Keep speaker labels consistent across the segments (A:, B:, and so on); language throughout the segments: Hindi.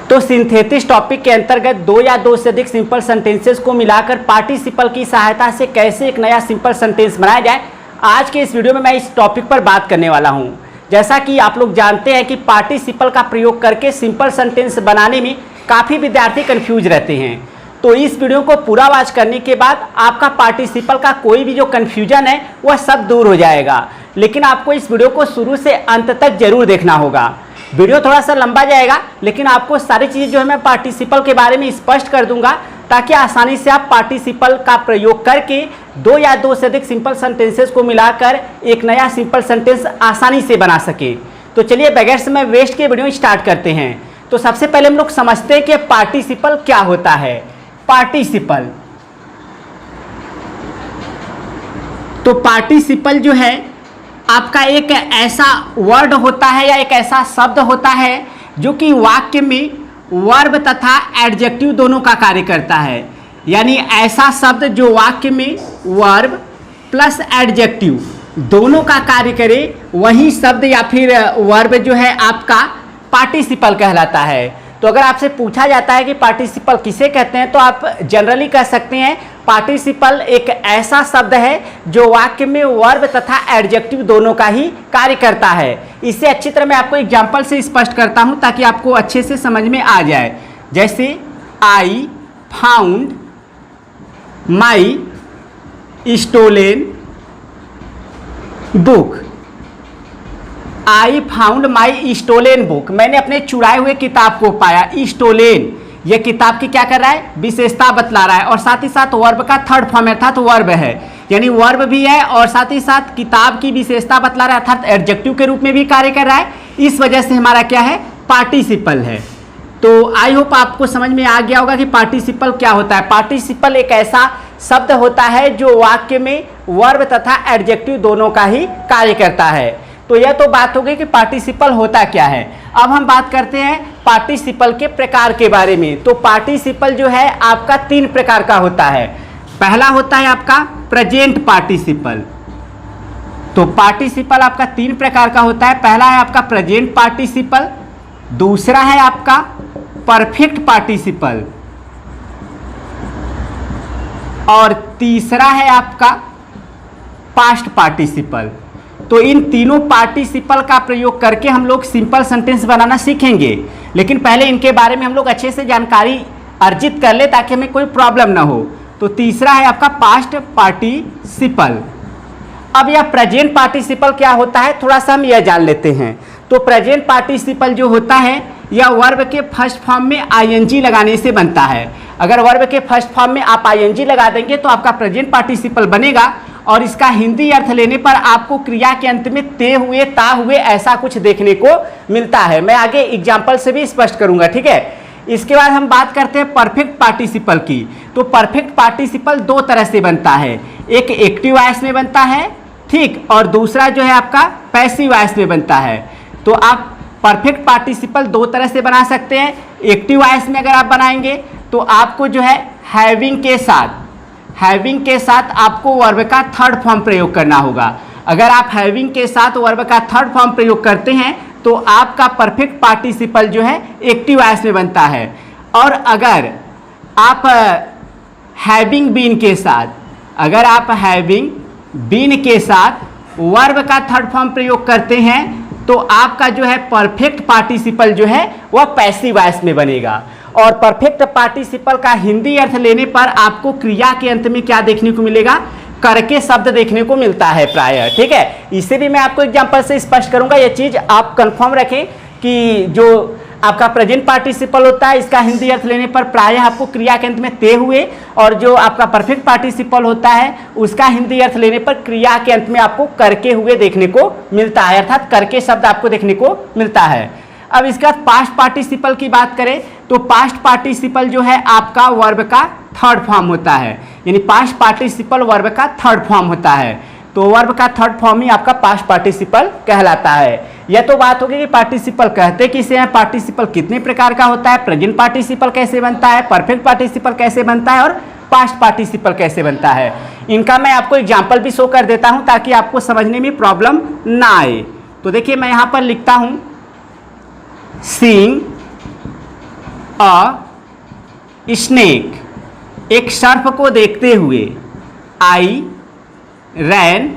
A: तो सिंथेसिस टॉपिक के अंतर्गत दो या दो से अधिक सिंपल सेंटेंसेस को मिलाकर पार्टिसिपल की सहायता से कैसे एक नया सिंपल सेंटेंस बनाया जाए, आज के इस वीडियो में मैं इस टॉपिक पर बात करने वाला हूं। जैसा कि आप लोग जानते हैं कि पार्टिसिपल का प्रयोग करके सिंपल सेंटेंस बनाने में काफ़ी विद्यार्थी कंफ्यूज रहते हैं। तो इस वीडियो को पूरा वॉच करने के बाद आपका पार्टिसिपल का कोई भी जो कन्फ्यूजन है वह सब दूर हो जाएगा। लेकिन आपको इस वीडियो को शुरू से अंत तक जरूर देखना होगा। वीडियो थोड़ा सा लंबा जाएगा, लेकिन आपको सारी चीज़ें जो है मैं पार्टिसिपल के बारे में स्पष्ट कर दूंगा, ताकि आसानी से आप पार्टिसिपल का प्रयोग करके दो या दो से अधिक सिंपल सेंटेंसेस को मिलाकर एक नया सिंपल सेंटेंस आसानी से बना सके। तो चलिए बगैर समय वेस्ट के वीडियो स्टार्ट करते हैं। तो सबसे पहले हम लोग समझते हैं कि पार्टिसिपल क्या होता है। पार्टिसिपल, तो पार्टिसिपल जो है आपका एक ऐसा वर्ड होता है या एक ऐसा शब्द होता है जो कि वाक्य में वर्ब तथा एडजेक्टिव दोनों का कार्य करता है। यानी ऐसा शब्द जो वाक्य में वर्ब प्लस एडजेक्टिव दोनों का कार्य करे, वही शब्द या फिर वर्ब जो है आपका पार्टिसिपल कहलाता है। तो अगर आपसे पूछा जाता है कि पार्टिसिपल किसे कहते हैं, तो आप जनरली कह सकते हैं पार्टिसिपल एक ऐसा शब्द है जो वाक्य में वर्ब तथा एडजेक्टिव दोनों का ही कार्य करता है। इससे अच्छी तरह मैं आपको एग्जांपल से स्पष्ट करता हूं ताकि आपको अच्छे से समझ में आ जाए। जैसे I found my stolen book. I found my stolen book, मैंने अपने चुराए हुए किताब को पाया। स्टोलन ये किताब की क्या कर रहा है, विशेषता बतला रहा है, और साथ ही साथ वर्ब का थर्ड फॉर्म अर्थात वर्ब है, यानी वर्ब भी है और साथ ही साथ किताब की विशेषता बतला रहा है अर्थात एडजेक्टिव के रूप में भी कार्य कर रहा है। इस वजह से हमारा क्या है, पार्टिसिपल है। तो आई होप आपको समझ में आ गया होगा कि पार्टिसिपल क्या होता है। पार्टिसिपल एक ऐसा शब्द होता है जो वाक्य में वर्ब तथा एडजेक्टिव दोनों का ही कार्य करता है। तो यह तो बात हो गई कि पार्टिसिपल होता क्या है। अब हम बात करते हैं पार्टिसिपल के प्रकार के बारे में। तो पार्टिसिपल जो है आपका तीन प्रकार का होता है। पहला होता है आपका प्रेजेंट पार्टिसिपल। तो पार्टिसिपल आपका तीन प्रकार का होता है। पहला है आपका प्रेजेंट पार्टिसिपल, दूसरा है आपका परफेक्ट पार्टिसिपल, और तीसरा है आपका पास्ट पार्टिसिपल। तो इन तीनों पार्टिसिपल का प्रयोग करके हम लोग सिंपल सेंटेंस बनाना सीखेंगे, लेकिन पहले इनके बारे में हम लोग अच्छे से जानकारी अर्जित कर ले ताकि हमें कोई प्रॉब्लम ना हो। तो तीसरा है आपका पास्ट पार्टिसिपल। अब यह प्रेजेंट पार्टिसिपल क्या होता है, थोड़ा सा हम यह जान लेते हैं। तो प्रेजेंट पार्टिसिपल जो होता है यह वर्ब के फर्स्ट फॉर्म में आईएनजी लगाने से बनता है। अगर वर्ब के फर्स्ट फॉर्म में आप आईएनजी लगा देंगे तो आपका प्रेजेंट पार्टिसिपल बनेगा, और इसका हिंदी अर्थ लेने पर आपको क्रिया के अंत में ते हुए ता हुए ऐसा कुछ देखने को मिलता है। मैं आगे एग्जाम्पल से भी स्पष्ट करूंगा, ठीक है। इसके बाद हम बात करते हैं परफेक्ट पार्टिसिपल की। तो परफेक्ट पार्टिसिपल दो तरह से बनता है, एक एक्टिव वॉइस में बनता है, ठीक, और दूसरा जो है आपका पैसिव वॉइस में बनता है। तो आप परफेक्ट पार्टिसिपल दो तरह से बना सकते हैं। एक्टिव वॉइस में अगर आप बनाएंगे तो आपको जो है हैविंग के साथ आपको वर्ब का थर्ड फॉर्म प्रयोग करना होगा। अगर आप हैविंग के साथ वर्ब का थर्ड फॉर्म प्रयोग करते हैं तो आपका परफेक्ट पार्टिसिपल जो है एक्टिव वॉइस में बनता है। और अगर आप हैविंग बीन के साथ वर्ब का थर्ड फॉर्म प्रयोग करते हैं तो आपका जो है परफेक्ट पार्टिसिपल जो है वह पैसिव वॉइस में बनेगा। और परफेक्ट पार्टिसिपल का हिंदी अर्थ लेने पर आपको क्रिया के अंत में क्या देखने को मिलेगा, करके शब्द देखने को मिलता है प्रायः, ठीक है। इसे भी मैं आपको एग्जांपल से स्पष्ट करूंगा। यह चीज आप कंफर्म रखें कि जो आपका प्रेजेंट पार्टिसिपल होता है इसका हिंदी अर्थ लेने पर प्रायः आपको क्रिया के अंत में ते हुए, और जो आपका परफेक्ट पार्टिसिपल होता है उसका हिंदी अर्थ लेने पर क्रिया के अंत में आपको करके हुए देखने को मिलता है, अर्थात करके शब्द आपको देखने को मिलता है। अब इसका पास्ट पार्टिसिपल की बात करें तो पास्ट पार्टिसिपल जो है आपका वर्ब का थर्ड फॉर्म होता है, यानी पास्ट पार्टिसिपल वर्ब का थर्ड फॉर्म होता है। तो वर्ब का थर्ड फॉर्म ही आपका पास्ट पार्टिसिपल कहलाता है। यह तो बात होगी कि पार्टिसिपल कहते किसे हैं, पार्टिसिपल कितने प्रकार का होता है, प्रेजेंट पार्टिसिपल कैसे बनता है, परफेक्ट पार्टिसिपल कैसे बनता है और पास्ट पार्टिसिपल कैसे बनता है। इनका मैं आपको एग्जाम्पल भी शो कर देता हूं ताकि आपको समझने में प्रॉब्लम ना आए। तो देखिए मैं यहां पर लिखता हूं सीइंग अ स्नेक, एक सर्प को देखते हुए। आई रैन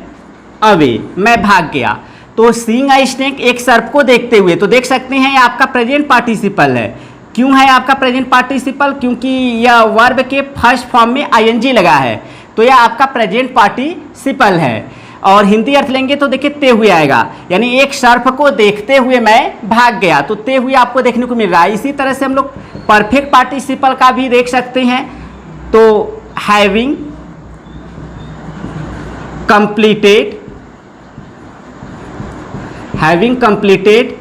A: अवे, मैं भाग गया। तो सीइंग अ स्नेक एक सर्प को देखते हुए, तो देख सकते हैं ये आपका प्रेजेंट पार्टिसिपल है। क्यों है आपका प्रेजेंट पार्टिसिपल? क्योंकि यह वर्ब के फर्स्ट फॉर्म में आईएनजी लगा है, तो यह आपका प्रेजेंट पार्टिसिपल है। और हिंदी अर्थ लेंगे तो देखिए ते हुए आएगा, यानी एक सर्प को देखते हुए मैं भाग गया, तो ते हुए आपको देखने को मिल रहा है। इसी तरह से हम लोग परफेक्ट पार्टिसिपल का भी देख सकते हैं, तो having completed, having completed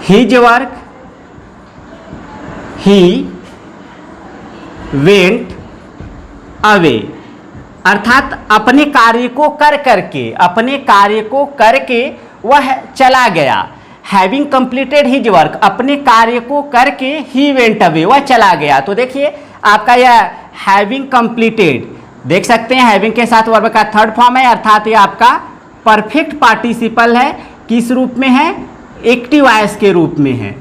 A: his work, he went away, अर्थात अपने कार्य को कर करके, अपने कार्य को करके वह चला गया। हैविंग कंप्लीटेड हिज वर्क, अपने कार्य को करके ही वेंट अवे, वह चला गया। तो देखिए आपका यह हैविंग कंप्लीटेड, देख सकते हैं हैविंग के साथ वर्ब का थर्ड फॉर्म है, अर्थात यह आपका परफेक्ट पार्टिसिपल है। किस रूप में है? एक्टिव वॉइस के रूप में है,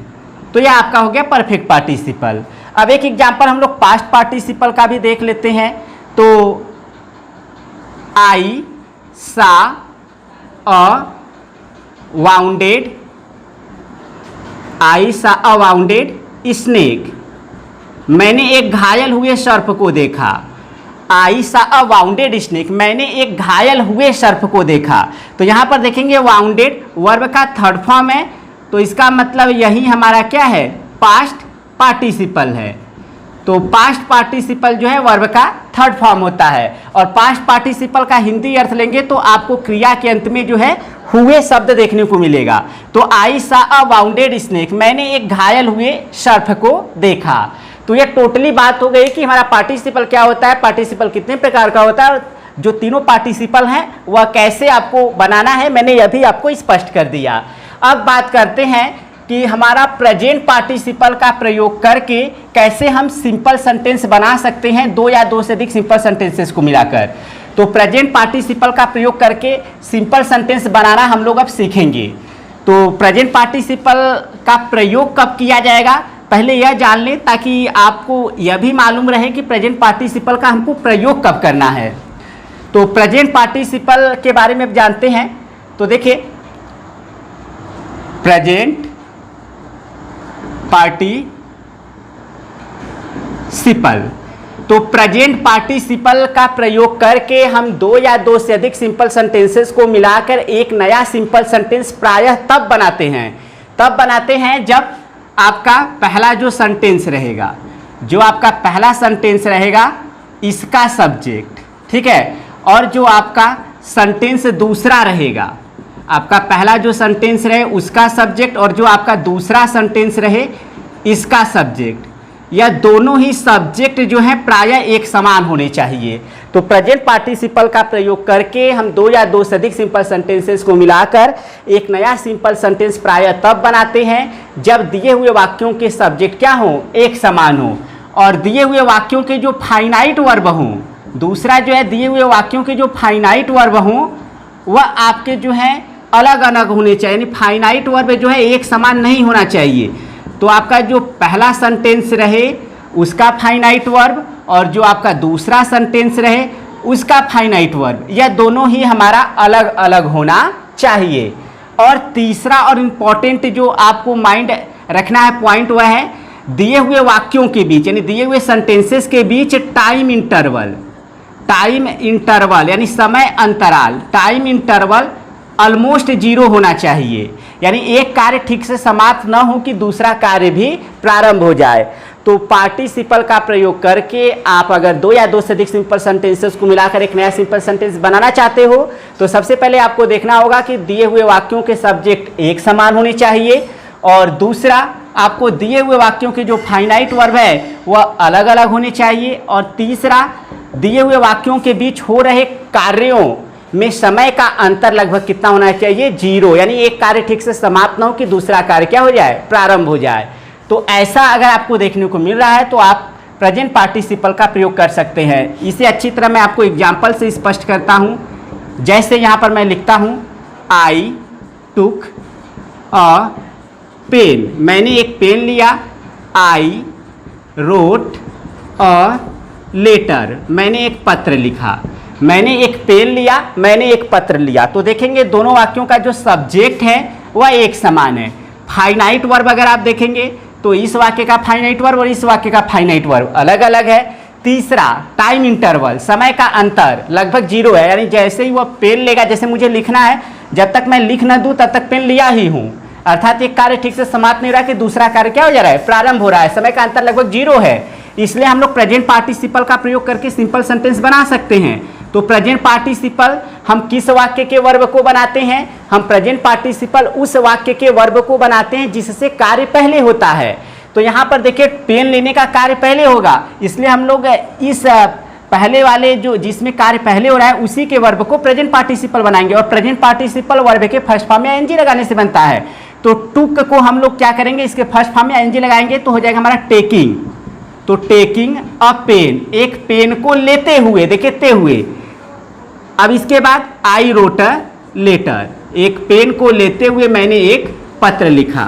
A: तो यह आपका हो गया परफेक्ट पार्टिसिपल। अब एक एग्जांपल हम लोग पास्ट पार्टिसिपल का भी देख लेते हैं, तो आई सा अ वाउंडेड, आई सा अ वाउंडेड स्नेक, मैंने एक घायल हुए सर्प को देखा। आई सा अ वाउंडेड स्नेक, मैंने एक घायल हुए सर्प को देखा। तो यहाँ पर देखेंगे वाउंडेड वर्ब का थर्ड फॉर्म है, तो इसका मतलब यही हमारा क्या है? पास्ट पार्टिसिपल है। तो पास्ट पार्टिसिपल जो है वर्ब का थर्ड फॉर्म होता है, और पास्ट पार्टिसिपल का हिंदी अर्थ लेंगे तो आपको क्रिया के अंत में जो है हुए शब्द देखने को मिलेगा। तो आई सा अ वाउंडेड स्नेक, मैंने एक घायल हुए सर्प को देखा। तो ये टोटली बात हो गई कि हमारा पार्टिसिपल क्या होता है, पार्टिसिपल कितने प्रकार का होता है, और जो तीनों पार्टिसिपल हैं वह कैसे आपको बनाना है, मैंने यह भी आपको स्पष्ट कर दिया। अब बात करते हैं कि हमारा प्रेजेंट पार्टिसिपल का प्रयोग करके कैसे हम सिंपल सेंटेंस बना सकते हैं, दो या दो से अधिक सिंपल सेंटेंसेस को मिलाकर। तो प्रेजेंट पार्टिसिपल का प्रयोग करके सिंपल सेंटेंस बनाना हम लोग अब सीखेंगे। तो प्रेजेंट पार्टिसिपल का प्रयोग कब किया जाएगा, पहले यह जान लें, ताकि आपको यह भी मालूम रहे कि प्रेजेंट पार्टिसिपल का हमको प्रयोग कब करना है। तो प्रेजेंट पार्टिसिपल के बारे में जानते हैं, तो देखिए प्रेजेंट पार्टिसिपल, तो प्रेजेंट पार्टिसिपल का प्रयोग करके हम दो या दो से अधिक सिंपल सेंटेंसेस को मिलाकर एक नया सिंपल सेंटेंस प्रायः तब बनाते हैं जब आपका पहला जो सेंटेंस रहेगा, जो आपका पहला सेंटेंस रहेगा इसका सब्जेक्ट, ठीक है, और जो आपका सेंटेंस दूसरा रहेगा, आपका पहला जो सेंटेंस रहे उसका सब्जेक्ट, और जो आपका दूसरा सेंटेंस रहे इसका सब्जेक्ट, यह दोनों ही सब्जेक्ट जो है प्रायः एक समान होने चाहिए। तो प्रेजेंट पार्टिसिपल का प्रयोग करके हम दो या दो से अधिक सिंपल सेंटेंसेस को मिलाकर एक नया सिंपल सेंटेंस प्रायः तब बनाते हैं जब दिए हुए वाक्यों के सब्जेक्ट क्या हो, एक समान हो, और दिए हुए वाक्यों के जो फाइनाइट वर्ब हों, दूसरा जो है दिए हुए वाक्यों के जो फाइनाइट वर्ब हों वह आपके जो है अलग अलग होने चाहिए, यानी फाइनाइट वर्ब जो है एक समान नहीं होना चाहिए। तो आपका जो पहला सेंटेंस रहे उसका फाइनाइट वर्ब और जो आपका दूसरा सेंटेंस रहे उसका फाइनाइट वर्ब, यह दोनों ही हमारा अलग अलग होना चाहिए। और तीसरा और इम्पॉर्टेंट जो आपको माइंड रखना है पॉइंट, वह है दिए हुए वाक्यों के बीच, यानी दिए हुए सेंटेंसेस के बीच टाइम इंटरवल यानी समय अंतराल, टाइम इंटरवल ऑलमोस्ट जीरो होना चाहिए, यानी एक कार्य ठीक से समाप्त न हो कि दूसरा कार्य भी प्रारंभ हो जाए। तो पार्टिसिपल का प्रयोग करके आप अगर दो या दो से अधिक सिंपल सेंटेंसेस को मिलाकर एक नया सिंपल सेंटेंस बनाना चाहते हो तो सबसे पहले आपको देखना होगा कि दिए हुए वाक्यों के सब्जेक्ट एक समान होने चाहिए, और दूसरा आपको दिए हुए वाक्यों के जो फाइनाइट वर्ब है वह अलग अलग होने चाहिए, और तीसरा दिए हुए वाक्यों के बीच हो रहे कार्यों में समय का अंतर लगभग कितना होना चाहिए, जीरो, यानी एक कार्य ठीक से समाप्त ना हो कि दूसरा कार्य क्या हो जाए, प्रारंभ हो जाए। तो ऐसा अगर आपको देखने को मिल रहा है तो आप प्रेजेंट पार्टिसिपल का प्रयोग कर सकते हैं। इसे अच्छी तरह मैं आपको एग्जाम्पल से स्पष्ट करता हूँ। जैसे यहाँ पर मैं लिखता हूँ आई टुक अ पेन, मैंने एक पेन लिया, आई रोट अ लेटर, मैंने एक पत्र लिखा। मैंने एक पेन लिया, मैंने एक पत्र लिया। तो देखेंगे दोनों वाक्यों का जो सब्जेक्ट है वह एक समान है। फाइनाइट वर्ब अगर आप देखेंगे तो इस वाक्य का फाइनाइट वर्ब और इस वाक्य का फाइनाइट वर्ब अलग अलग है। तीसरा, टाइम इंटरवल, समय का अंतर लगभग 0 है, यानी जैसे ही वह पेन लेगा, जैसे मुझे लिखना है, जब तक मैं लिख न दूं तब तक पेन लिया ही हूं, अर्थात एक कार्य ठीक से समाप्त नहीं रहा कि दूसरा कार्य क्या हो जा रहा है, प्रारंभ हो रहा है। समय का अंतर लगभग 0 है, इसलिए हम लोग प्रेजेंट पार्टिसिपल का प्रयोग करके सिंपल सेंटेंस बना सकते हैं। तो प्रेजेंट पार्टिसिपल हम किस वाक्य के वर्ब को बनाते हैं? हम प्रेजेंट पार्टिसिपल उस वाक्य के वर्ब को बनाते हैं जिससे कार्य पहले होता है। तो यहाँ पर देखिए पेन लेने का कार्य पहले होगा, इसलिए हम लोग इस पहले वाले जो जिसमें कार्य पहले हो रहा है उसी के वर्ब को प्रेजेंट पार्टिसिपल बनाएंगे। और प्रेजेंट पार्टिसिपल वर्ब के फर्स्ट फॉर्म में आईएनजी लगाने से बनता है। तो टुक को हम लोग क्या करेंगे, इसके फर्स्ट फॉर्म में आईएनजी लगाएंगे तो हो जाएगा हमारा टेकिंग। तो टेकिंग अ पेन, एक पेन को लेते हुए, देखिए ते हुए। अब इसके बाद आई रोट अ लेटर, एक पेन को लेते हुए मैंने एक पत्र लिखा।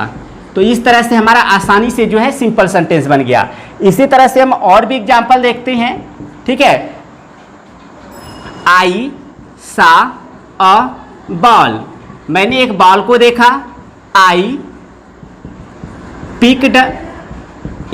A: तो इस तरह से हमारा आसानी से जो है सिंपल सेंटेंस बन गया। इसी तरह से हम और भी एग्जाम्पल देखते हैं, ठीक है। आई सा अ बॉल, मैंने एक बॉल को देखा। आई पिक्ड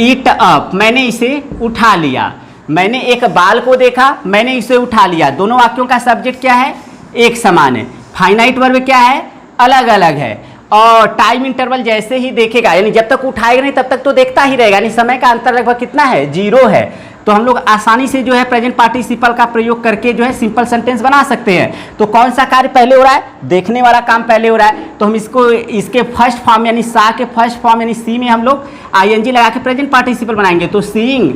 A: इट अप, मैंने इसे उठा लिया। मैंने एक बाल को देखा, मैंने इसे उठा लिया। दोनों वाक्यों का सब्जेक्ट क्या है, एक समान है। फाइनाइट वर्ब क्या है, अलग अलग है। और टाइम इंटरवल जैसे ही देखेगा, यानी जब तक उठाएगा नहीं तब तक तो देखता ही रहेगा, यानी समय का अंतर लगभग कितना है, 0 है। तो हम लोग आसानी से जो है प्रेजेंट पार्टिसिपल का प्रयोग करके जो है सिंपल सेंटेंस बना सकते हैं। तो कौन सा कार्य पहले हो रहा है, देखने वाला काम पहले हो रहा है, तो हम इसको इसके फर्स्ट फॉर्म यानी सा के फर्स्ट फॉर्म यानी सी में हम लोग आईएनजी लगा के प्रेजेंट पार्टिसिपल बनाएंगे। तो सीइंग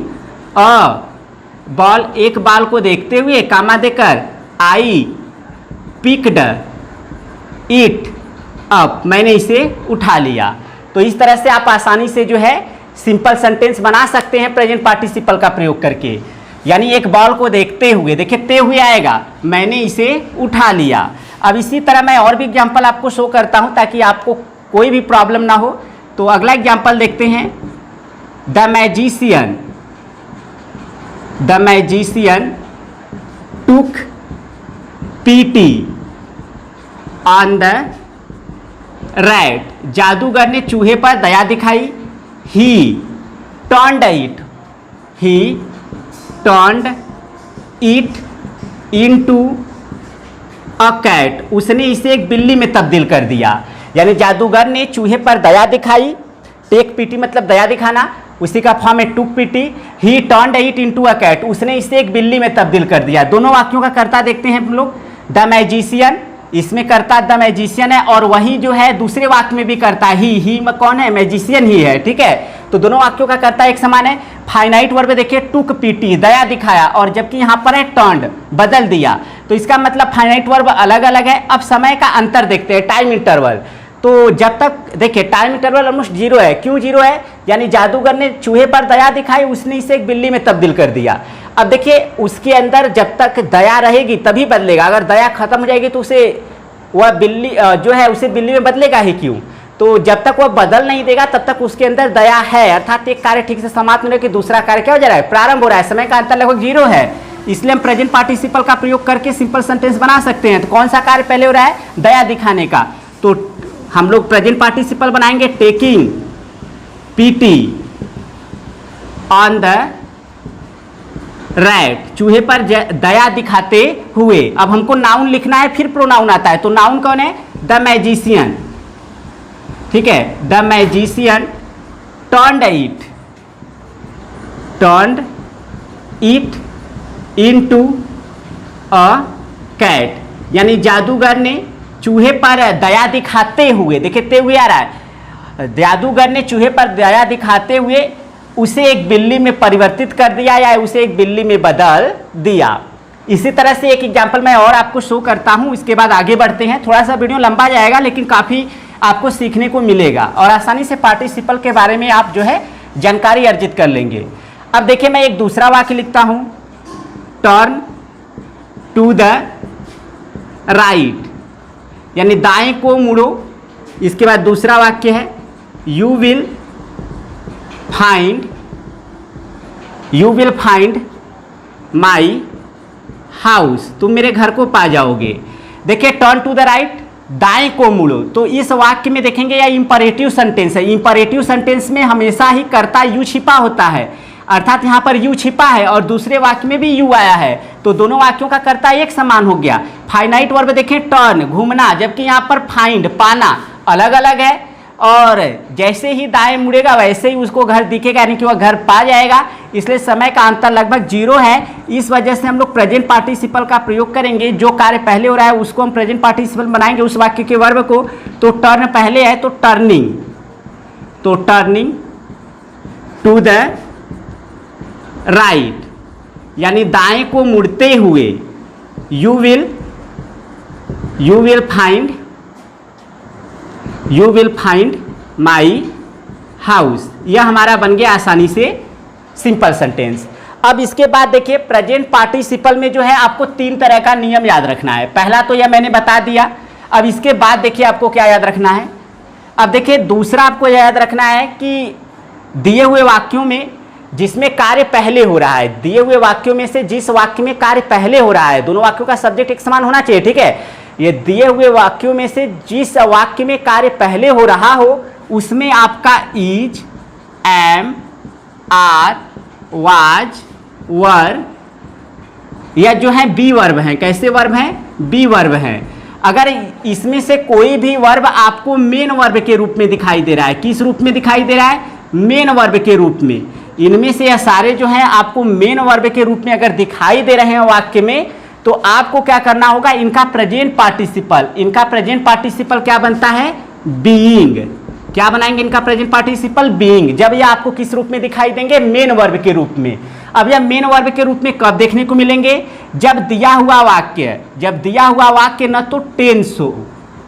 A: अ बॉल, एक बाल को देखते हुए, कामा देकर आई पिक्ड इट अप, मैंने इसे उठा लिया। तो इस तरह से आप आसानी से जो है सिंपल सेंटेंस बना सकते हैं प्रेजेंट पार्टिसिपल का प्रयोग करके। यानी एक बॉल को देखते हुए, देखिए ते हुए आएगा, मैंने इसे उठा लिया। अब इसी तरह मैं और भी एग्जाम्पल आपको शो करता हूं ताकि आपको कोई भी प्रॉब्लम ना हो। तो अगला एग्जाम्पल देखते हैं। The magician, the magician took pity on the rat, जादूगर ने चूहे पर दया दिखाई। He turned it, he turned it into a cat, उसने इसे एक बिल्ली में तब्दील कर दिया। यानी जादूगर ने चूहे पर दया दिखाई, टेक पीटी मतलब दया दिखाना, उसी का फॉर्म है took pity. He turned it into a cat, उसने इसे एक बिल्ली में तब्दील कर दिया। दोनों वाक्यों का कर्ता देखते हैं हम लोग। द मैजिशियन, इसमें कर्ता द मैजिशियन है, और वही जो है दूसरे वाक्य में भी कर्ता ही में कौन है, मैजिशियन ही है, ठीक है। तो दोनों वाक्यों का कर्ता एक समान है। फाइनाइट वर्ब देखिए टुक पीटी, दया दिखाया, और जबकि यहाँ पर है टर्न्ड, बदल दिया। तो इसका मतलब फाइनाइट वर्ब अलग अलग है। अब समय का अंतर देखते हैं, टाइम इंटरवल। तो जब तक देखिए टाइम इंटरवल ऑलमोस्ट 0 है। क्यों 0 है, यानी जादूगर ने चूहे पर दया दिखाई, उसने इसे एक बिल्ली में तब्दील कर दिया। अब देखिए उसके अंदर जब तक दया रहेगी तभी बदलेगा, अगर दया खत्म हो जाएगी तो उसे वह बिल्ली जो है उसे बिल्ली में बदलेगा ही क्यों। तो जब तक वह बदल नहीं देगा तब तक उसके अंदर दया है, अर्थात एक कार्य ठीक से समाप्त नहीं हो कि दूसरा कार्य क्या हो जा रहा है, प्रारंभ हो रहा है। समय का अंतर लगभग 0 है, इसलिए हम प्रेजेंट पार्टिसिपल का प्रयोग करके सिंपल सेंटेंस बना सकते हैं। तो कौन सा कार्य पहले हो रहा है, दया दिखाने का। तो हम लोग प्रेजेंट पार्टिसिपल बनाएंगे taking PT on the rat, चूहे पर दया दिखाते हुए। अब हमको नाउन लिखना है, फिर प्रोनाउन आता है। तो नाउन कौन है, द मैजिशियन, ठीक है। The magician turned it into a cat, यानी जादूगर ने चूहे पर दया दिखाते हुए, देखिए ते हुए आ रहा है, जादूगर ने चूहे पर दया दिखाते हुए उसे एक बिल्ली में परिवर्तित कर दिया या उसे एक बिल्ली में बदल दिया। इसी तरह से एक एग्जाम्पल मैं और आपको शो करता हूं, इसके बाद आगे बढ़ते हैं। थोड़ा सा वीडियो लंबा जाएगा लेकिन काफ़ी आपको सीखने को मिलेगा और आसानी से पार्टिसिपल के बारे में आप जो है जानकारी अर्जित कर लेंगे। अब देखिए मैं एक दूसरा वाक्य लिखता हूं, टर्न टू द राइट, यानी दाएं को मुड़ो। इसके बाद दूसरा वाक्य है, you will find, you will find my house, तुम मेरे घर को पा जाओगे। देखिए टर्न टू द राइट, दाएं को मुड़ो, तो इस वाक्य में देखेंगे यह इंपरेटिव सेंटेंस है। इंपरेटिव सेंटेंस में हमेशा ही कर्ता यू छिपा होता है, अर्थात यहाँ पर यू छिपा है और दूसरे वाक्य में भी यू आया है, तो दोनों वाक्यों का कर्ता एक समान हो गया। फाइनाइट वर्ब देखें टर्न, घूमना, जबकि यहाँ पर फाइंड, पाना अलग अलग है, और जैसे ही दाएं मुड़ेगा वैसे ही उसको घर दिखेगा, यानी कि वह घर पा जाएगा, इसलिए समय का अंतर लगभग 0 है। इस वजह से हम लोग प्रेजेंट पार्टिसिपल का प्रयोग करेंगे। जो कार्य पहले हो रहा है उसको हम प्रेजेंट पार्टिसिपल बनाएंगे उस वाक्य के वर्ब को। तो टर्न पहले है तो टर्निंग, तो टर्निंग टू द राइट, यानी दाएं को मुड़ते हुए, you will find my house, यह हमारा बन गया आसानी से सिंपल सेंटेंस। अब इसके बाद देखिए प्रेजेंट पार्टिसिपल में जो है आपको 3 तरह का नियम याद रखना है। पहला तो यह मैंने बता दिया। अब इसके बाद देखिए आपको क्या याद रखना है। अब देखिए दूसरा आपको याद रखना है कि दिए हुए वाक्यों में जिसमें कार्य पहले हो रहा है, दिए हुए वाक्यों में से जिस वाक्य में कार्य पहले हो रहा है, दोनों वाक्यों का सब्जेक्ट एक समान होना चाहिए, ठीक है। ये दिए हुए वाक्यों में से जिस वाक्य में कार्य पहले हो रहा हो उसमें आपका इज, एम, आर, वाज, वर, या जो है बी वर्ब हैं। कैसे वर्ब हैं? बी वर्ब हैं। अगर इसमें से कोई भी वर्ब आपको मेन वर्ब के रूप में दिखाई दे रहा है, किस रूप में दिखाई दे रहा है? मेन वर्ब के रूप में। इनमें से यह सारे जो हैं आपको मेन वर्ब के रूप में अगर दिखाई दे रहे हैं वाक्य में, तो आपको क्या करना होगा? इनका प्रेजेंट पार्टिसिपल क्या बनता है? बीइंग। क्या बनाएंगे इनका प्रेजेंट पार्टिसिपल? बीइंग। जब यह आपको किस रूप में दिखाई देंगे? मेन वर्ब के रूप में। अब यह मेन वर्ब के रूप में कब देखने को मिलेंगे? जब दिया हुआ वाक्य न तो टेंस हो,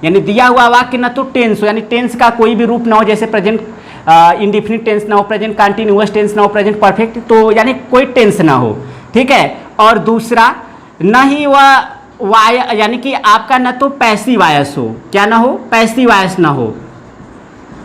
A: यानी दिया हुआ वाक्य न तो टेंस हो, यानी टेंस का कोई भी रूप ना हो, जैसे प्रेजेंट इंडिफिनिट टेंस ना हो, प्रेजेंट कंटिन्यूअस टेंस ना हो, प्रेजेंट परफेक्ट, तो यानी कोई टेंस ना हो, ठीक है। और दूसरा, न ही वह यानी कि आपका न तो पैसिव वॉइस हो, क्या ना हो? पैसिव वॉइस ना हो।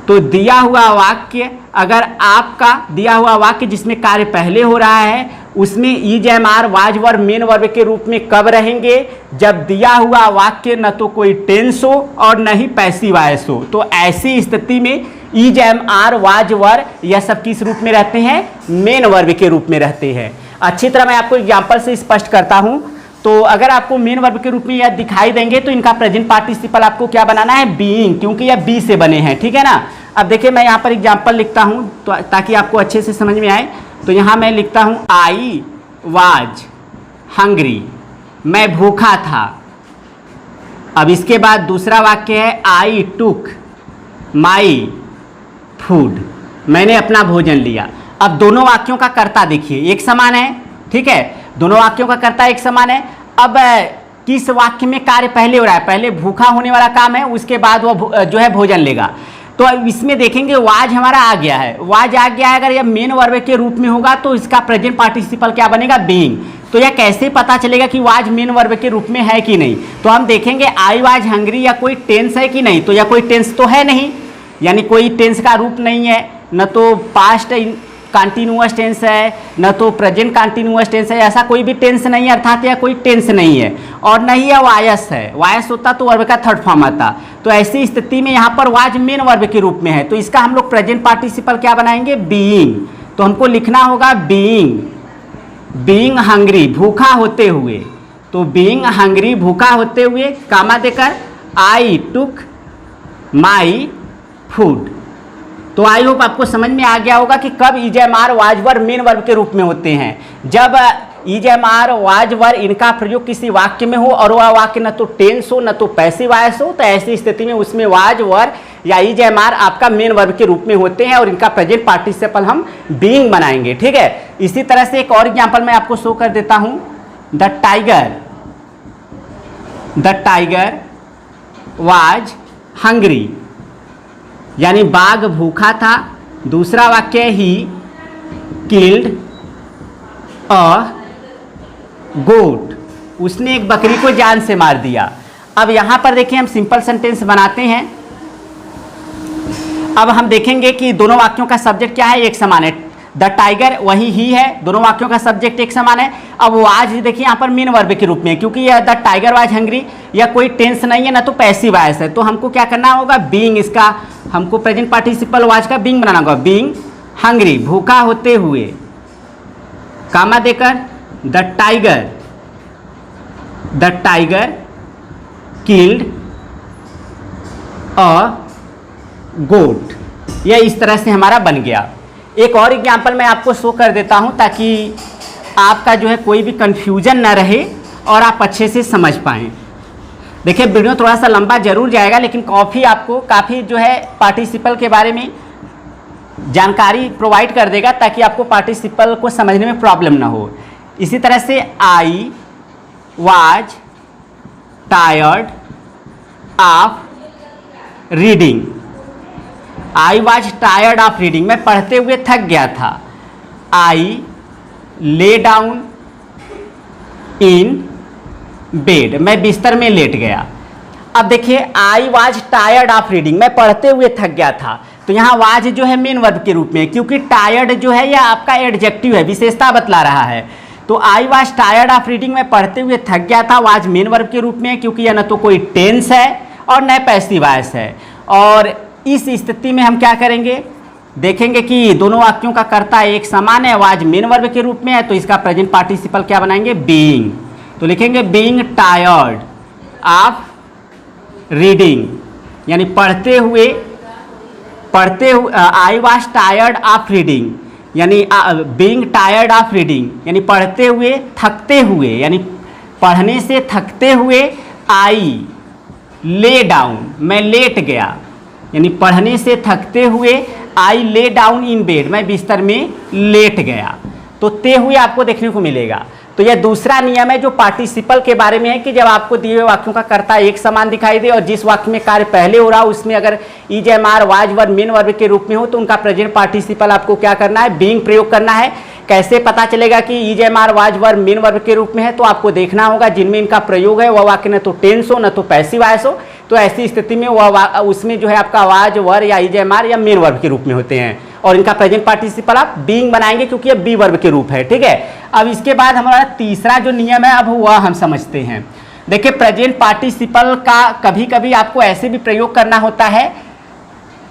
A: तो दिया हुआ वाक्य, अगर आपका दिया हुआ वाक्य जिसमें कार्य पहले हो रहा है उसमें is, am, are, was, were main verb के रूप में कब रहेंगे? जब दिया हुआ वाक्य न तो कोई टेंस हो और न ही पैसिव वॉइस हो। तो ऐसी स्थिति में इज, एम, आर, वाज, वर यह सब किस रूप में रहते हैं? मेन वर्ब के रूप में रहते हैं। अच्छी तरह मैं आपको एग्जाम्पल से स्पष्ट करता हूँ। तो अगर आपको मेन वर्ब के रूप में यह दिखाई देंगे तो इनका प्रेजेंट पार्टिसिपल आपको क्या बनाना है? बीइंग, क्योंकि यह बी से बने हैं, ठीक है ना। अब देखिए मैं यहाँ पर एग्जाम्पल लिखता हूँ तो ताकि आपको अच्छे से समझ में आए। तो यहाँ मैं लिखता हूँ आई वाज हंग्री, मैं भूखा था। अब इसके बाद दूसरा वाक्य है आई टुक माई फूड, मैंने अपना भोजन लिया। अब दोनों वाक्यों का कर्ता देखिए एक समान है, ठीक है। दोनों वाक्यों का कर्ता एक समान है। अब किस वाक्य में कार्य पहले हो रहा है? पहले भूखा होने वाला काम है, उसके बाद वो जो है भोजन लेगा। तो इसमें देखेंगे वाज हमारा आ गया है, वाज आ गया है। अगर यह मेन वर्ब के रूप में होगा तो इसका प्रेजेंट पार्टिसिपल क्या बनेगा? बीइंग। तो यह कैसे पता चलेगा कि वाज मेन वर्ब के रूप में है कि नहीं? तो हम देखेंगे आई वाज हंग्री या कोई टेंस है कि नहीं। तो यह कोई टेंस तो है नहीं, यानी कोई टेंस का रूप नहीं है, न तो पास्ट कंटिन्यूअस टेंस है, न तो प्रेजेंट कंटिन्यूअस टेंस है, ऐसा कोई भी टेंस नहीं है, अर्थात यह कोई टेंस नहीं है। और नहीं यह वायस है, वायस होता तो वर्ब का थर्ड फॉर्म आता। तो ऐसी स्थिति में यहाँ पर वाज मेन वर्ब के रूप में है, तो इसका हम लोग प्रेजेंट पार्टिसिपल क्या बनाएंगे? बीइंग। तो हमको लिखना होगा बीइंग हंग्री, भूखा होते हुए। तो बीइंग हंग्री, भूखा होते हुए, कामा देकर आई टुक माई फूड। तो आई होप आपको समझ में आ गया होगा कि कब is, am, are, was, were main verb के रूप में होते हैं। जब is, am, are, was, were इनका प्रयोग किसी वाक्य में हो और वह वाक्य न तो टेंस हो न तो पैसिव वॉइस हो, तो ऐसी स्थिति में उसमें वाज, वर या इज, एम, आर आपका मेन वर्ब के रूप में होते हैं और इनका प्रेजेंट पार्टिसिपल हम बीइंग बनाएंगे, ठीक है। इसी तरह से एक और एग्जाम्पल मैं आपको शो कर देता हूं। द टाइगर वाज हंग्री, यानी बाघ भूखा था। दूसरा वाक्य ही किल्ड अ गोट, उसने एक बकरी को जान से मार दिया। अब यहां पर देखिए हम सिंपल सेंटेंस बनाते हैं। अब हम देखेंगे कि दोनों वाक्यों का सब्जेक्ट क्या है, एक समान है। द टाइगर वही ही है, दोनों वाक्यों का सब्जेक्ट एक समान है। अब वाज देखिए यहाँ पर मेन वर्ब के रूप में, क्योंकि यह द टाइगर वाज हंग्री, या कोई टेंस नहीं है ना तो पैसिव वॉइस है, तो हमको क्या करना होगा, बीइंग, इसका हमको प्रेजेंट पार्टिसिपल वाज का बीइंग बनाना होगा। बीइंग हंग्री, भूखा होते हुए, कामा देकर द टाइगर किल्ड अ गोट। यह इस तरह से हमारा बन गया। एक और एग्जाम्पल मैं आपको शो कर देता हूं ताकि आपका जो है कोई भी कंफ्यूजन ना रहे और आप अच्छे से समझ पाएं। देखिए वीडियो थोड़ा सा लंबा जरूर जाएगा, लेकिन काफ़ी जो है पार्टिसिपल के बारे में जानकारी प्रोवाइड कर देगा ताकि आपको पार्टिसिपल को समझने में प्रॉब्लम ना हो। इसी तरह से I was tired of reading. I was tired of reading, मैं पढ़ते हुए थक गया था। आई ले डाउन इन बेड, मैं बिस्तर में लेट गया। अब देखिए I was tired of reading, मैं पढ़ते हुए थक गया था, तो यहाँ वाज जो है मेन वर्ब के रूप में, क्योंकि टायर्ड जो है यह आपका एडजेक्टिव है, विशेषता बतला रहा है। तो I was tired of reading, मैं पढ़ते हुए थक गया था, वाज मेन वर्ब के रूप में, क्योंकि यह न तो कोई टेंस है और न पैसिव वॉइस है। और इस स्थिति में हम क्या करेंगे, देखेंगे कि दोनों वाक्यों का कर्ता एक समान है, वाज मेन वर्ब के रूप में है, तो इसका प्रेजेंट पार्टिसिपल क्या बनाएंगे, बीइंग। तो लिखेंगे बीइंग टायर्ड ऑफ रीडिंग, यानी पढ़ते हुए I was tired of reading, यानी बीइंग टायर्ड ऑफ रीडिंग, यानी पढ़ते हुए थकते हुए, यानी पढ़ने से थकते हुए। आई ले डाउन, मैं लेट गया, यानी पढ़ने से थकते हुए आई ले डाउन इन बेड, मैं बिस्तर में लेट गया। तो ते हुए आपको देखने को मिलेगा। तो यह दूसरा नियम है जो पार्टिसिपल के बारे में है कि जब आपको दिए हुए वाक्यों का कर्ता एक समान दिखाई दे और जिस वाक्य में कार्य पहले हो रहा हो उसमें अगर is am are was were main verb के रूप में हो तो उनका प्रेजेंट पार्टिसिपल आपको क्या करना है, बीइंग प्रयोग करना है। कैसे पता चलेगा कि is am are was were main verb के रूप में है, तो आपको देखना होगा जिनमें इनका प्रयोग है वह वाक्य न तो टेंस हो न तो पैसिव वॉइस हो, तो ऐसी स्थिति में वह उसमें जो है आपका वाज वर या इज एम आर या मेन वर्ब के रूप में होते हैं और इनका प्रेजेंट पार्टिसिपल आप बीइंग बनाएंगे क्योंकि ये बी वर्ब के रूप है। ठीक है, अब इसके बाद हमारा तीसरा जो नियम है अब वह हम समझते हैं। देखिए प्रेजेंट पार्टिसिपल का कभी कभी आपको ऐसे भी प्रयोग करना होता है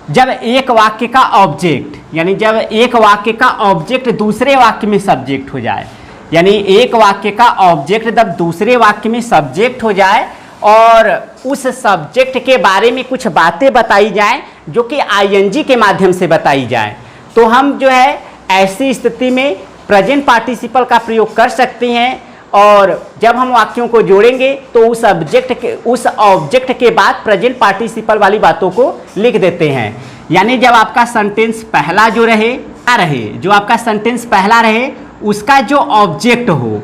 A: जब एक वाक्य का ऑब्जेक्ट, यानी जब एक वाक्य का ऑब्जेक्ट दूसरे वाक्य में सब्जेक्ट हो जाए, यानी एक वाक्य का ऑब्जेक्ट जब दूसरे वाक्य में सब्जेक्ट हो जाए और उस सब्जेक्ट के बारे में कुछ बातें बताई जाएं जो कि आईएनजी के माध्यम से बताई जाएं, तो हम जो है ऐसी स्थिति में प्रेजेंट पार्टिसिपल का प्रयोग कर सकते हैं। और जब हम वाक्यों को जोड़ेंगे तो उस ऑब्जेक्ट के बाद प्रेजेंट पार्टिसिपल वाली बातों को लिख देते हैं। यानी जब आपका सेंटेंस पहला जो जो आपका सेंटेंस पहला रहे उसका जो ऑब्जेक्ट हो,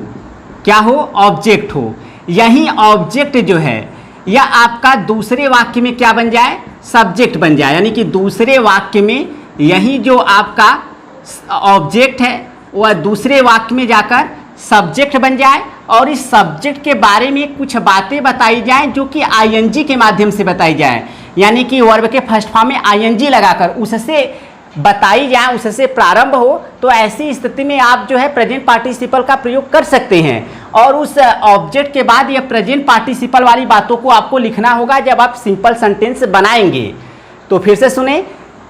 A: क्या हो, ऑब्जेक्ट हो, यही ऑब्जेक्ट जो है या आपका दूसरे वाक्य में क्या बन जाए, सब्जेक्ट बन जाए। यानी कि दूसरे वाक्य में यही जो आपका ऑब्जेक्ट है वह दूसरे वाक्य में जाकर सब्जेक्ट बन जाए और इस सब्जेक्ट के बारे में कुछ बातें बताई जाएं जो कि आईएनजी के माध्यम से बताई जाएं, यानी कि वर्ब के फर्स्ट फॉर्म में आईएनजी लगाकर उससे बताई जाए, उससे प्रारंभ हो, तो ऐसी स्थिति में आप जो है प्रेजेंट पार्टिसिपल का प्रयोग कर सकते हैं और उस ऑब्जेक्ट के बाद यह प्रेजेंट पार्टिसिपल वाली बातों को आपको लिखना होगा जब आप सिंपल सेंटेंस बनाएंगे। तो फिर से सुने,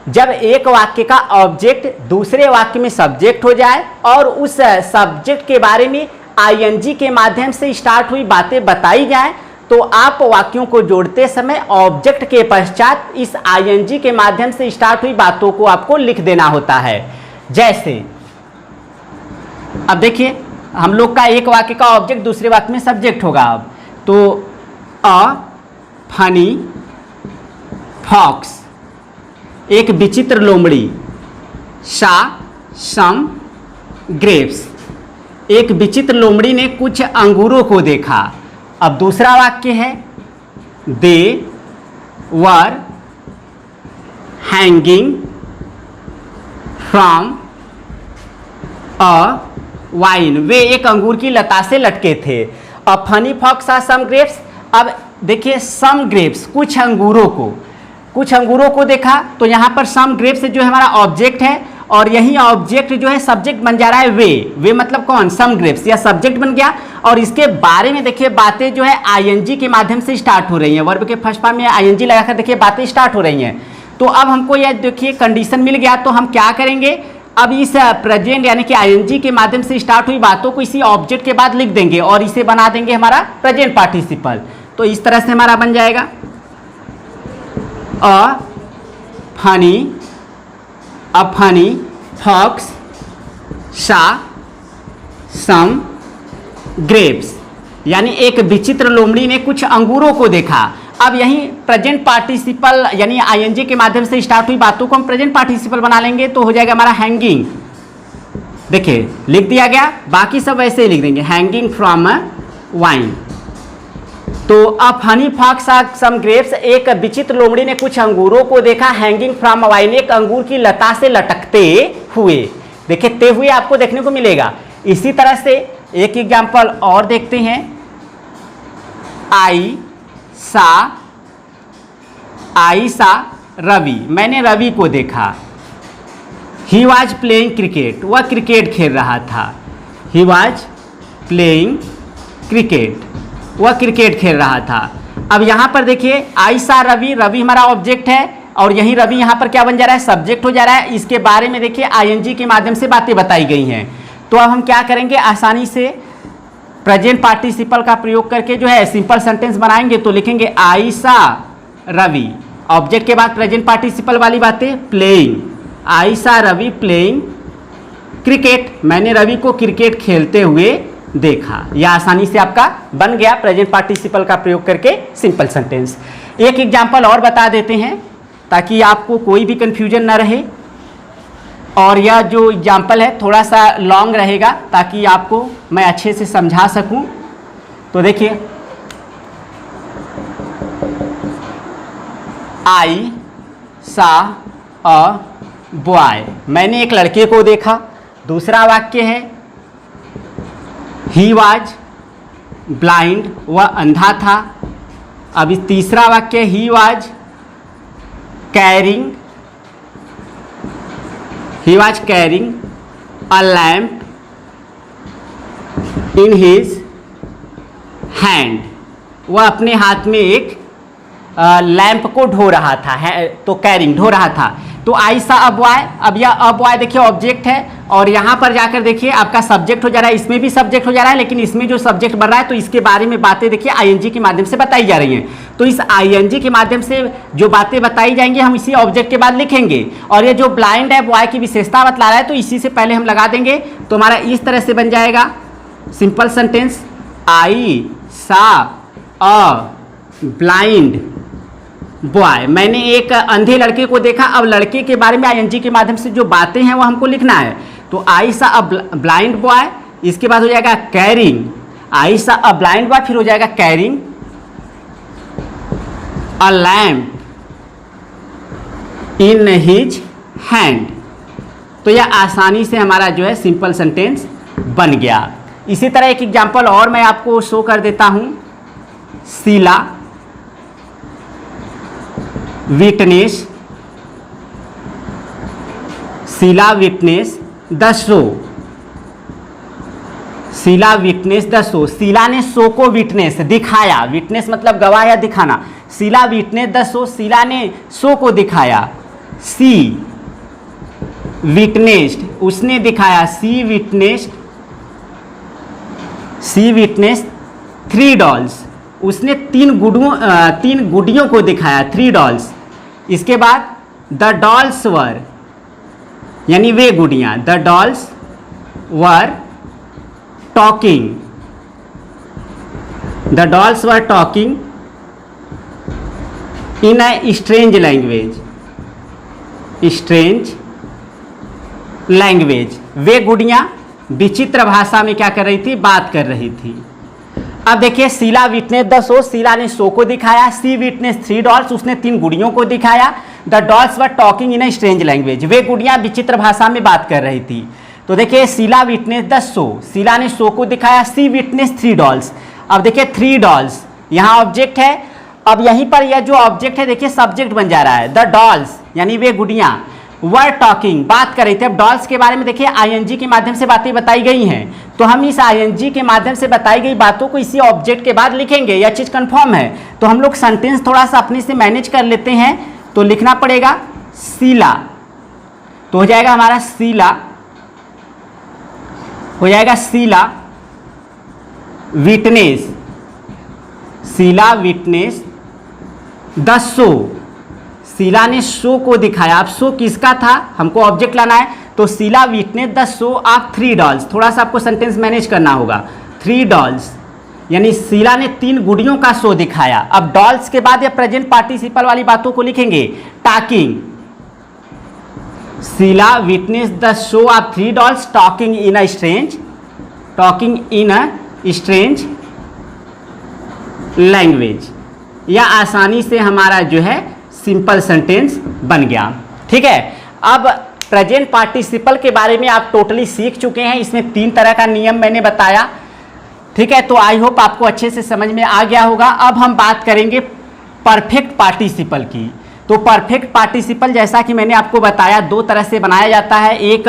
A: जब एक वाक्य का ऑब्जेक्ट दूसरे वाक्य में सब्जेक्ट हो जाए और उस सब्जेक्ट के बारे में आईएनजी के माध्यम से स्टार्ट हुई बातें बताई जाएं, तो आप वाक्यों को जोड़ते समय ऑब्जेक्ट के पश्चात इस आईएनजी के माध्यम से स्टार्ट हुई बातों को आपको लिख देना होता है। जैसे अब देखिए हम लोग का एक वाक्य का ऑब्जेक्ट दूसरे वाक्य में सब्जेक्ट होगा। अब तो अ फनी फॉक्स, एक विचित्र लोमड़ी, सा सम ग्रेप्स, एक विचित्र लोमड़ी ने कुछ अंगूरों को देखा। अब दूसरा वाक्य है they were hanging from a vine, वे एक अंगूर की लता से लटके थे। अब funny fox are some grapes, अब देखिए सम ग्रेप्स, कुछ अंगूरों को, कुछ अंगूरों को देखा, तो यहाँ पर सम ग्रेप्स जो है हमारा ऑब्जेक्ट है, और यही ऑब्जेक्ट जो है सब्जेक्ट बन जा रहा है। वे मतलब कौन, सम ग्रेप्स, या सब्जेक्ट बन गया। और इसके बारे में देखिए बातें जो है आईएनजी के माध्यम से स्टार्ट हो रही हैं, वर्ब के फर्स्ट फॉर्म में आईएनजी लगाकर देखिए बातें स्टार्ट हो रही हैं। तो अब हमको यह देखिए कंडीशन मिल गया, तो हम क्या करेंगे, अब इस प्रेजेंट यानी कि आईएनजी के माध्यम से स्टार्ट हुई बातों को इसी ऑब्जेक्ट के बाद लिख देंगे और इसे बना देंगे हमारा प्रेजेंट पार्टिसिपल। तो इस तरह से हमारा बन जाएगा अ फनी फॉक्स सा सम ग्रेप्स, यानी एक विचित्र लोमड़ी ने कुछ अंगूरों को देखा। अब यही प्रेजेंट पार्टिसिपल यानी आईएनजी के माध्यम से स्टार्ट हुई बातों को हम प्रेजेंट पार्टिसिपल बना लेंगे, तो हो जाएगा हमारा हैंगिंग। देखिए लिख दिया गया, बाकी सब वैसे ही लिख देंगे, हैंगिंग फ्रॉम वाइन। तो a funny fox some grapes, एक विचित्र लोमड़ी ने कुछ अंगूरों को देखा, हैंगिंग फ्रॉम वाइन, एक अंगूर की लता से लटकते हुए। देखिए ते हुए आपको देखने को मिलेगा। इसी तरह से एक एग्जाम्पल और देखते हैं, आई सा रवि, मैंने रवि को देखा। ही वॉज प्लेइंग क्रिकेट, वह क्रिकेट खेल रहा था। ही वॉज प्लेइंग क्रिकेट, वह क्रिकेट खेल रहा था। अब यहाँ पर देखिए आई सा रवि, रवि हमारा ऑब्जेक्ट है और यही रवि यहाँ पर क्या बन जा रहा है, सब्जेक्ट हो जा रहा है। इसके बारे में देखिए आईएनजी के माध्यम से बातें बताई गई हैं। तो अब हम क्या करेंगे, आसानी से प्रेजेंट पार्टिसिपल का प्रयोग करके जो है सिंपल सेंटेंस बनाएंगे। तो लिखेंगे आई सा रवि, ऑब्जेक्ट के बाद प्रेजेंट पार्टिसिपल वाली बातें, प्लेइंग, आई सा रवि प्लेइंग क्रिकेट, मैंने रवि को क्रिकेट खेलते हुए देखा। यह आसानी से आपका बन गया प्रेजेंट पार्टिसिपल का प्रयोग करके सिंपल सेंटेंस। एक एग्जाम्पल और बता देते हैं ताकि आपको कोई भी कंफ्यूजन ना रहे, और यह जो एग्जाम्पल है थोड़ा सा लॉन्ग रहेगा ताकि आपको मैं अच्छे से समझा सकूं। तो देखिए, आई सा अ बॉय, मैंने एक लड़के को देखा। दूसरा वाक्य है ही वॉज ब्लाइंड, वह अंधा था। अब इस तीसरा वाक्य he was carrying, he was carrying a lamp in his hand, वह अपने हाथ में एक लैंप को ढो रहा था, है तो कैरिंग ढो रहा था। तो आई सा अ बॉय, अब यह अ बॉय देखिए ऑब्जेक्ट है और यहाँ पर जाकर देखिए आपका सब्जेक्ट हो जा रहा है, इसमें भी सब्जेक्ट हो जा रहा है, लेकिन इसमें जो सब्जेक्ट बन रहा है तो इसके बारे में बातें देखिए आईएनजी के माध्यम से बताई जा रही हैं। तो इस आईएनजी के माध्यम से जो बातें बताई जाएंगी हम इसी ऑब्जेक्ट के बाद लिखेंगे। और ये जो ब्लाइंड है बॉय की विशेषता बतला रहा है तो इसी से पहले हम लगा देंगे। तो हमारा इस तरह से बन जाएगा सिंपल सेंटेंस, आई सा अ ब्लाइंड बॉय, मैंने एक अंधे लड़के को देखा। अब लड़के के बारे में आईएनजी के माध्यम से जो बातें हैं वो हमको लिखना है। तो आई सा अ ब्लाइंड बॉय, इसके बाद हो जाएगा कैरिंग, आई सा अ ब्लाइंड बॉय, फिर हो जाएगा carrying a lamp in his hand. तो यह आसानी से हमारा जो है सिंपल सेंटेंस बन गया। इसी तरह एक एग्जांपल और मैं आपको शो कर देता हूं, Sheela witness, Sheela witness the show, Sheela witness the show, Sheela ने शो को विटनेस दिखाया, विटनेस मतलब गवाह या दिखाना, Sheela witness the show, Sheela ने शो को दिखाया। सी विटनेस्ड, उसने दिखाया, सी विटनेस 3 डॉल्स, उसने 3 गुडियों को दिखाया, 3 डॉल्स। इसके बाद द डॉल्स वर, यानी वे गुड़ियाँ, the dolls were talking, the dolls were talking in a strange language, strange language, वे गुड़ियाँ विचित्र भाषा में क्या कर रही थी, बात कर रही थी। अब देखिए Sheela witness the show, Sheela ने शो को दिखाया, सी विटनेस 3 डॉल्स, उसने 3 गुड़ियों को दिखाया, the dolls were talking in a strange language, वे गुड़ियाँ विचित्र भाषा में बात कर रही थी। तो देखिए Sheela witness the show, Sheela ने शो को दिखाया, सी विटनेस 3 डॉल्स। अब देखिए 3 डॉल्स यहाँ ऑब्जेक्ट है अब यहीं पर यह जो ऑब्जेक्ट है देखिए सब्जेक्ट बन जा रहा है। द डॉल्स यानी वे गुड़ियां वर टॉकिंग बात कर रही थी। अब डॉल्स के बारे में देखिए आईएनजी के माध्यम से बातें बताई गई हैं, तो हम इस आईएनजी के माध्यम से बताई गई बातों को इसी ऑब्जेक्ट के बाद लिखेंगे, यह चीज़ कंफर्म है। तो हम लोग सेंटेंस थोड़ा सा अपने से मैनेज कर लेते हैं, तो लिखना पड़ेगा शीला, तो हो जाएगा हमारा शीला, हो जाएगा Sheela witness, Sheela witness the show, Sheela ने शो को दिखाया। अब शो किसका था, हमको ऑब्जेक्ट लाना है, तो Sheela witness the show of 3 dolls. थोड़ा सा आपको सेंटेंस मैनेज करना होगा। 3 डॉल्स यानी शीला ने 3 गुड़ियों का शो दिखाया। अब डॉल्स के बाद या प्रेजेंट पार्टिसिपल वाली बातों को लिखेंगे। Talking, Sheela witness the show of 3 dolls talking in a strange, talking in a strange language. या आसानी से हमारा जो है सिंपल सेंटेंस बन गया। ठीक है, अब प्रेजेंट पार्टिसिपल के बारे में आप टोटली सीख चुके हैं। इसमें 3 तरह का नियम मैंने बताया। ठीक है, तो आई होप आपको अच्छे से समझ में आ गया होगा। अब हम बात करेंगे परफेक्ट पार्टिसिपल की। तो परफेक्ट पार्टिसिपल जैसा कि मैंने आपको बताया 2 तरह से बनाया जाता है। एक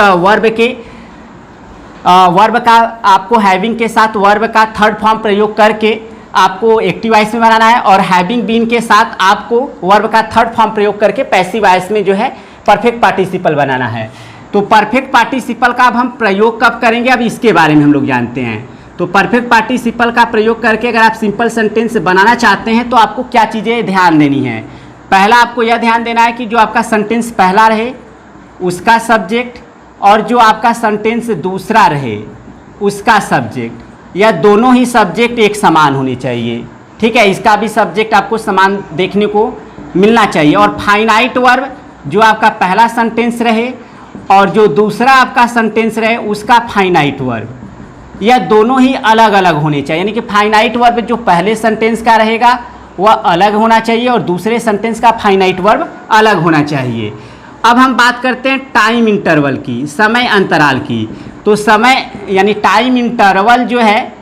A: वर्ब का आपको हैविंग के साथ वर्ब का थर्ड फॉर्म प्रयोग करके आपको एक्टिव वॉइस में बनाना है, और हैविंग बीन के साथ आपको वर्ब का थर्ड फॉर्म प्रयोग करके पैसिव वॉइस में जो है परफेक्ट पार्टिसिपल बनाना है। तो परफेक्ट पार्टिसिपल का अब हम प्रयोग कब करेंगे, अब इसके बारे में हम लोग जानते हैं। तो परफेक्ट पार्टिसिपल का प्रयोग करके अगर आप सिंपल सेंटेंस बनाना चाहते हैं तो आपको क्या चीज़ें ध्यान देनी है। पहला आपको यह ध्यान देना है कि जो आपका सेंटेंस पहला रहे उसका सब्जेक्ट, और जो आपका सेंटेंस दूसरा रहे उसका सब्जेक्ट, या दोनों ही सब्जेक्ट एक समान होने चाहिए। ठीक है, इसका भी सब्जेक्ट आपको समान देखने को मिलना चाहिए। और फाइनाइट वर्ब जो आपका पहला सेंटेंस रहे और जो दूसरा आपका सेंटेंस रहे उसका फाइनाइट वर्ब, यह दोनों ही अलग अलग होने चाहिए। यानी कि फाइनाइट वर्ब जो पहले सेंटेंस का रहेगा वह अलग होना चाहिए और दूसरे सेंटेंस का फाइनाइट वर्ब अलग होना चाहिए। अब हम बात करते हैं टाइम इंटरवल की, समय अंतराल की। तो समय यानी टाइम इंटरवल जो है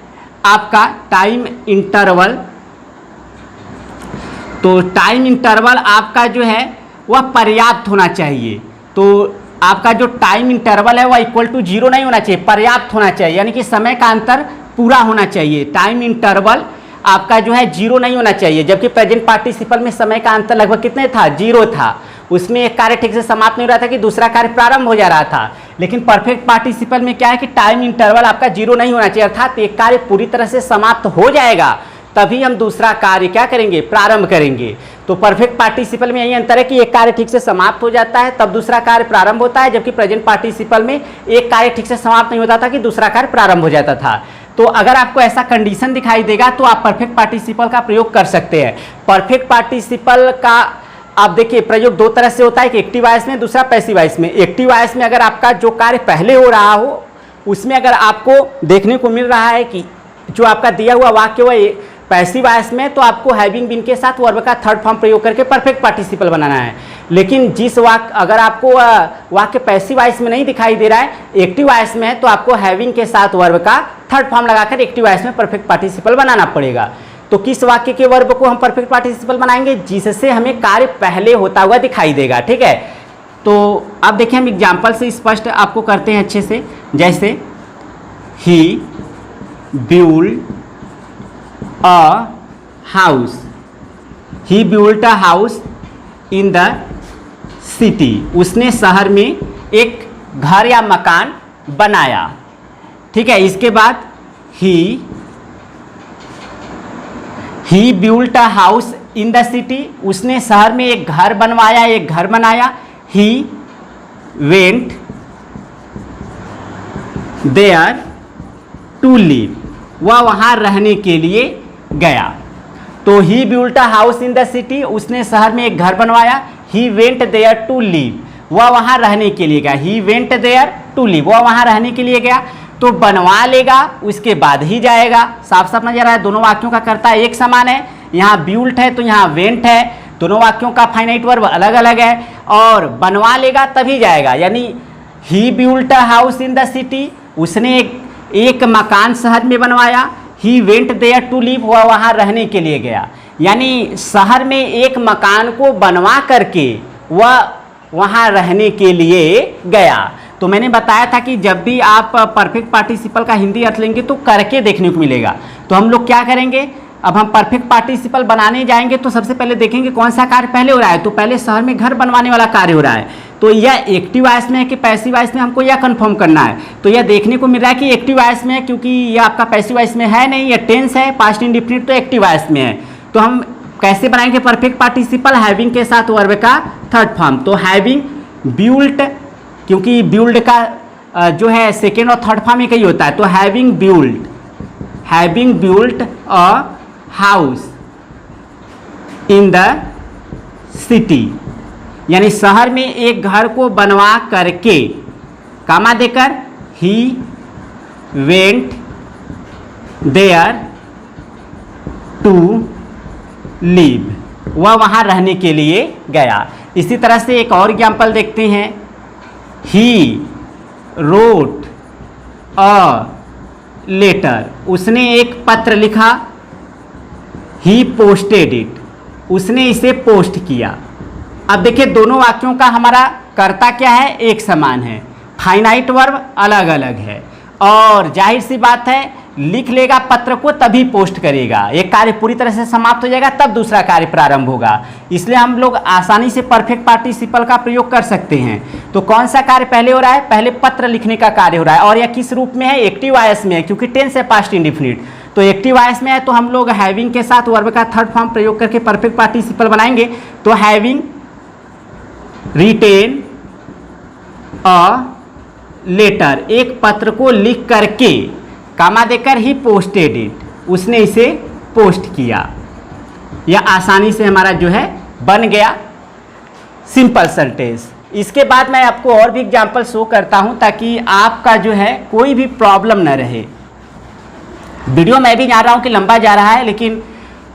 A: आपका टाइम इंटरवल, तो टाइम इंटरवल आपका जो है वह पर्याप्त होना चाहिए। तो आपका जो टाइम इंटरवल है वह इक्वल टू 0 नहीं होना चाहिए, पर्याप्त होना चाहिए, यानी कि समय का अंतर पूरा होना चाहिए। टाइम इंटरवल आपका जो है 0 नहीं होना चाहिए। जबकि प्रेजेंट पार्टिसिपल में समय का अंतर लगभग कितने था, 0 था। उसमें एक कार्य ठीक से समाप्त नहीं हो रहा था कि दूसरा कार्य प्रारंभ हो जा रहा था। लेकिन परफेक्ट पार्टिसिपल में क्या है कि टाइम इंटरवल आपका 0 नहीं होना चाहिए, अर्थात एक कार्य पूरी तरह से समाप्त हो जाएगा तभी हम दूसरा कार्य क्या करेंगे, प्रारंभ करेंगे। तो परफेक्ट पार्टिसिपल में यही अंतर है कि एक कार्य ठीक से समाप्त हो जाता है तब दूसरा कार्य प्रारंभ होता है, जबकि प्रेजेंट पार्टिसिपल में एक कार्य ठीक से समाप्त नहीं होता था कि दूसरा कार्य प्रारंभ हो जाता था। तो अगर आपको ऐसा कंडीशन दिखाई देगा तो आप परफेक्ट पार्टिसिपल का प्रयोग कर सकते हैं। परफेक्ट पार्टिसिपल का आप देखिए प्रयोग 2 तरह से होता है, एक एक्टिव वॉइस में, दूसरा पैसिव वॉइस में। एक्टिव वॉइस में अगर आपका जो कार्य पहले हो रहा हो उसमें अगर आपको देखने को मिल रहा है कि जो आपका दिया हुआ वाक्य वह पैसिव वॉइस में, तो आपको हैविंग बीन के साथ वर्ब का थर्ड फॉर्म प्रयोग करके परफेक्ट पार्टिसिपल बनाना है। लेकिन जिस वाक्य अगर आपको वाक्य पैसिव वॉइस में नहीं दिखाई दे रहा है, एक्टिव वॉइस में है, तो आपको हैविंग के साथ वर्ब का थर्ड फॉर्म लगाकर एक्टिव वॉइस में परफेक्ट पार्टिसिपल बनाना पड़ेगा। तो किस वाक्य के वर्ब को हम परफेक्ट पार्टिसिपल बनाएंगे, जिससे हमें कार्य पहले होता हुआ दिखाई देगा। ठीक है, तो अब देखिए हम एग्जाम्पल से स्पष्ट आपको करते हैं अच्छे से। जैसे he build a house, he build a house in the city, उसने शहर में एक घर या मकान बनाया। ठीक है, इसके बाद he build a house in the city, उसने शहर में एक घर बनवाया, एक घर बनाया। He went there to live, वह वहाँ रहने के लिए गया। तो he build a house in the city, उसने शहर में एक घर बनवाया। He went there to live, वह वहाँ रहने के लिए गया। He went there to live, वह वहाँ रहने के लिए गया। तो बनवा लेगा उसके बाद ही जाएगा। साफ साफ नजर आ रहा है, दोनों वाक्यों का कर्ता एक समान है। यहाँ बिल्ट है तो यहाँ वेंट है, दोनों वाक्यों का फाइनाइट वर्ब अलग अलग है। और बनवा लेगा तभी जाएगा, यानी he built a house in the city, उसने एक मकान शहर में बनवाया। He went there to live, वह वहाँ रहने के लिए गया। यानी शहर में एक मकान को बनवा करके वह वहाँ रहने के लिए गया। तो मैंने बताया था कि जब भी आप परफेक्ट पार्टिसिपल का हिंदी अर्थ लेंगे तो करके देखने को मिलेगा। तो हम लोग क्या करेंगे, अब हम परफेक्ट पार्टिसिपल बनाने जाएंगे तो सबसे पहले देखेंगे कौन सा कार्य पहले हो रहा है। तो पहले शहर में घर बनवाने वाला कार्य हो रहा है, तो यह एक्टिव वॉइस में है कि पैसिव वॉइस में, हमको यह कंफर्म करना है। तो यह देखने को मिल रहा है कि एक्टिव वॉइस में है, क्योंकि यह आपका पैसिव वॉइस में है नहीं, यह टेंस है, पास्ट इंडेफिनिट तो एक्टिव वॉइस में है। तो हम कैसे बनाएंगे परफेक्ट पार्टिसिपल, हैविंग के साथ वर्ब का थर्ड फॉर्म। तो हैविंग बिल्ट, क्योंकि बिल्ड का जो है सेकेंड और थर्ड फॉर्म एक ही होता है। तो having built a house in the city, यानी शहर में एक घर को बनवा करके, कामा देकर, he went there to live, वह वहाँ रहने के लिए गया। इसी तरह से एक और एग्जाम्पल देखते हैं, ही रोट अ लेटर, उसने एक पत्र लिखा, ही पोस्टेड इट, उसने इसे पोस्ट किया। अब देखिए दोनों वाक्यों का हमारा कर्ता क्या है, एक समान है, फाइनाइट वर्ब अलग अलग है, और जाहिर सी बात है लिख लेगा पत्र को तभी पोस्ट करेगा, एक कार्य पूरी तरह से समाप्त हो जाएगा तब दूसरा कार्य प्रारंभ होगा। इसलिए हम लोग आसानी से परफेक्ट पार्टिसिपल का प्रयोग कर सकते हैं। तो कौन सा कार्य पहले हो रहा है, पहले पत्र लिखने का कार्य हो रहा है, और यह किस रूप में है, एक्टिव वॉइस में है, क्योंकि टेंस है पास्ट इंडेफिनिट। तो एक्टिव वॉइस में है तो हम लोग हैविंग के साथ वर्ब का थर्ड फॉर्म प्रयोग करके परफेक्ट पार्टिसिपल बनाएंगे। तो हैविंग रिटेन अ लेटर, एक पत्र को लिख करके, कामा देकर, ही पोस्टेड इट, उसने इसे पोस्ट किया। यह आसानी से हमारा जो है बन गया सिंपल सेंटेंस। इसके बाद मैं आपको और भी एग्जांपल शो करता हूं ताकि आपका जो है कोई भी प्रॉब्लम न रहे। वीडियो मैं भी जान रहा हूं कि लंबा जा रहा है, लेकिन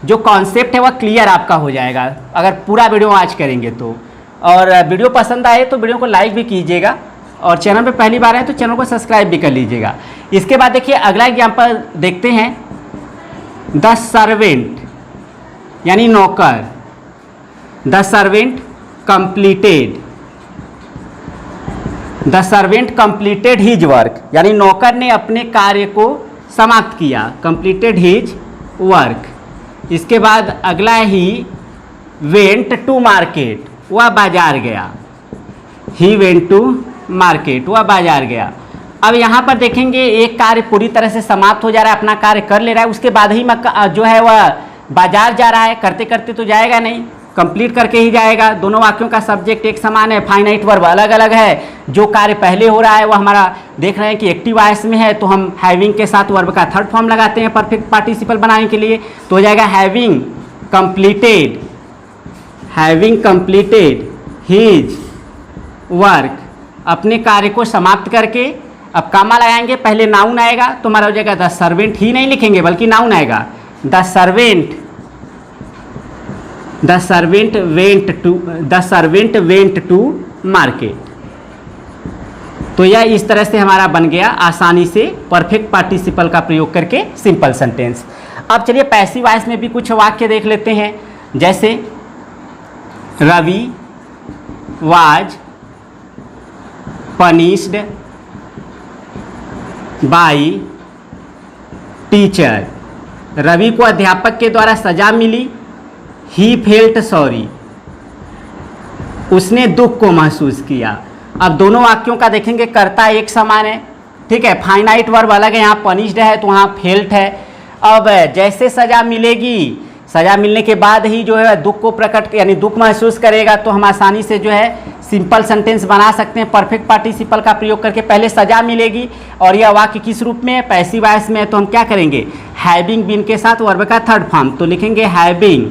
A: जो कॉन्सेप्ट है वह क्लियर आपका हो जाएगा अगर पूरा वीडियो आज करेंगे तो। और वीडियो पसंद आए तो वीडियो को लाइक भी कीजिएगा, और चैनल पे पहली बार है तो चैनल को सब्सक्राइब भी कर लीजिएगा। इसके बाद देखिए अगला एग्जाम्पल देखते हैं, द सर्वेंट यानी नौकर, the servant completed his work, यानी नौकर ने अपने कार्य को समाप्त किया, कंप्लीटेड हिज वर्क। इसके बाद अगला ही वेंट टू मार्केट, वह बाजार गया, ही वेंट टू मार्केट, वह बाजार गया। अब यहाँ पर देखेंगे एक कार्य पूरी तरह से समाप्त हो जा रहा है, अपना कार्य कर ले रहा है, उसके बाद ही जो है वह बाजार जा रहा है, करते करते तो जाएगा नहीं, कंप्लीट करके ही जाएगा। दोनों वाक्यों का सब्जेक्ट एक समान है, फाइनाइट वर्ब अलग अलग है। जो कार्य पहले हो रहा है वह हमारा देख रहे हैं कि एक्टिव वॉइस में है, तो हम हैविंग के साथ वर्ब का थर्ड फॉर्म लगाते हैं परफेक्ट पार्टिसिपल बनाने के लिए। तो हो जाएगा हैविंग कंप्लीटेड हिज वर्क, अपने कार्य को समाप्त करके। अब कामा लगाएंगे, पहले नाउन आएगा तो हमारा हो जाएगा द सर्वेंट, ही नहीं लिखेंगे बल्कि नाउन आएगा, the servant went to market. तो यह इस तरह से हमारा बन गया आसानी से परफेक्ट पार्टिसिपल का प्रयोग करके सिंपल सेंटेंस। अब चलिए पैसिव वॉइस में भी कुछ वाक्य देख लेते हैं, जैसे Ravi was punished by teacher, Ravi को अध्यापक के द्वारा सजा मिली, ही फेल्ट सॉरी, उसने दुख को महसूस किया। अब दोनों वाक्यों का देखेंगे कर्ता एक समान है, ठीक है, फाइनाइट वर्ब अलग है, यहाँ पनिश्ड है तो वहाँ फेल्ट है। अब जैसे सजा मिलेगी, सजा मिलने के बाद ही जो है दुख को प्रकट यानी दुख महसूस करेगा, तो हम आसानी से जो है सिंपल सेंटेंस बना सकते हैं परफेक्ट पार्टिसिपल का प्रयोग करके। पहले सजा मिलेगी और यह वाक्य किस रूप में है, पैसिव वॉइस में है, तो हम क्या करेंगे, हैविंग बीन के साथ वर्ब का थर्ड फॉर्म, तो लिखेंगे हैविंग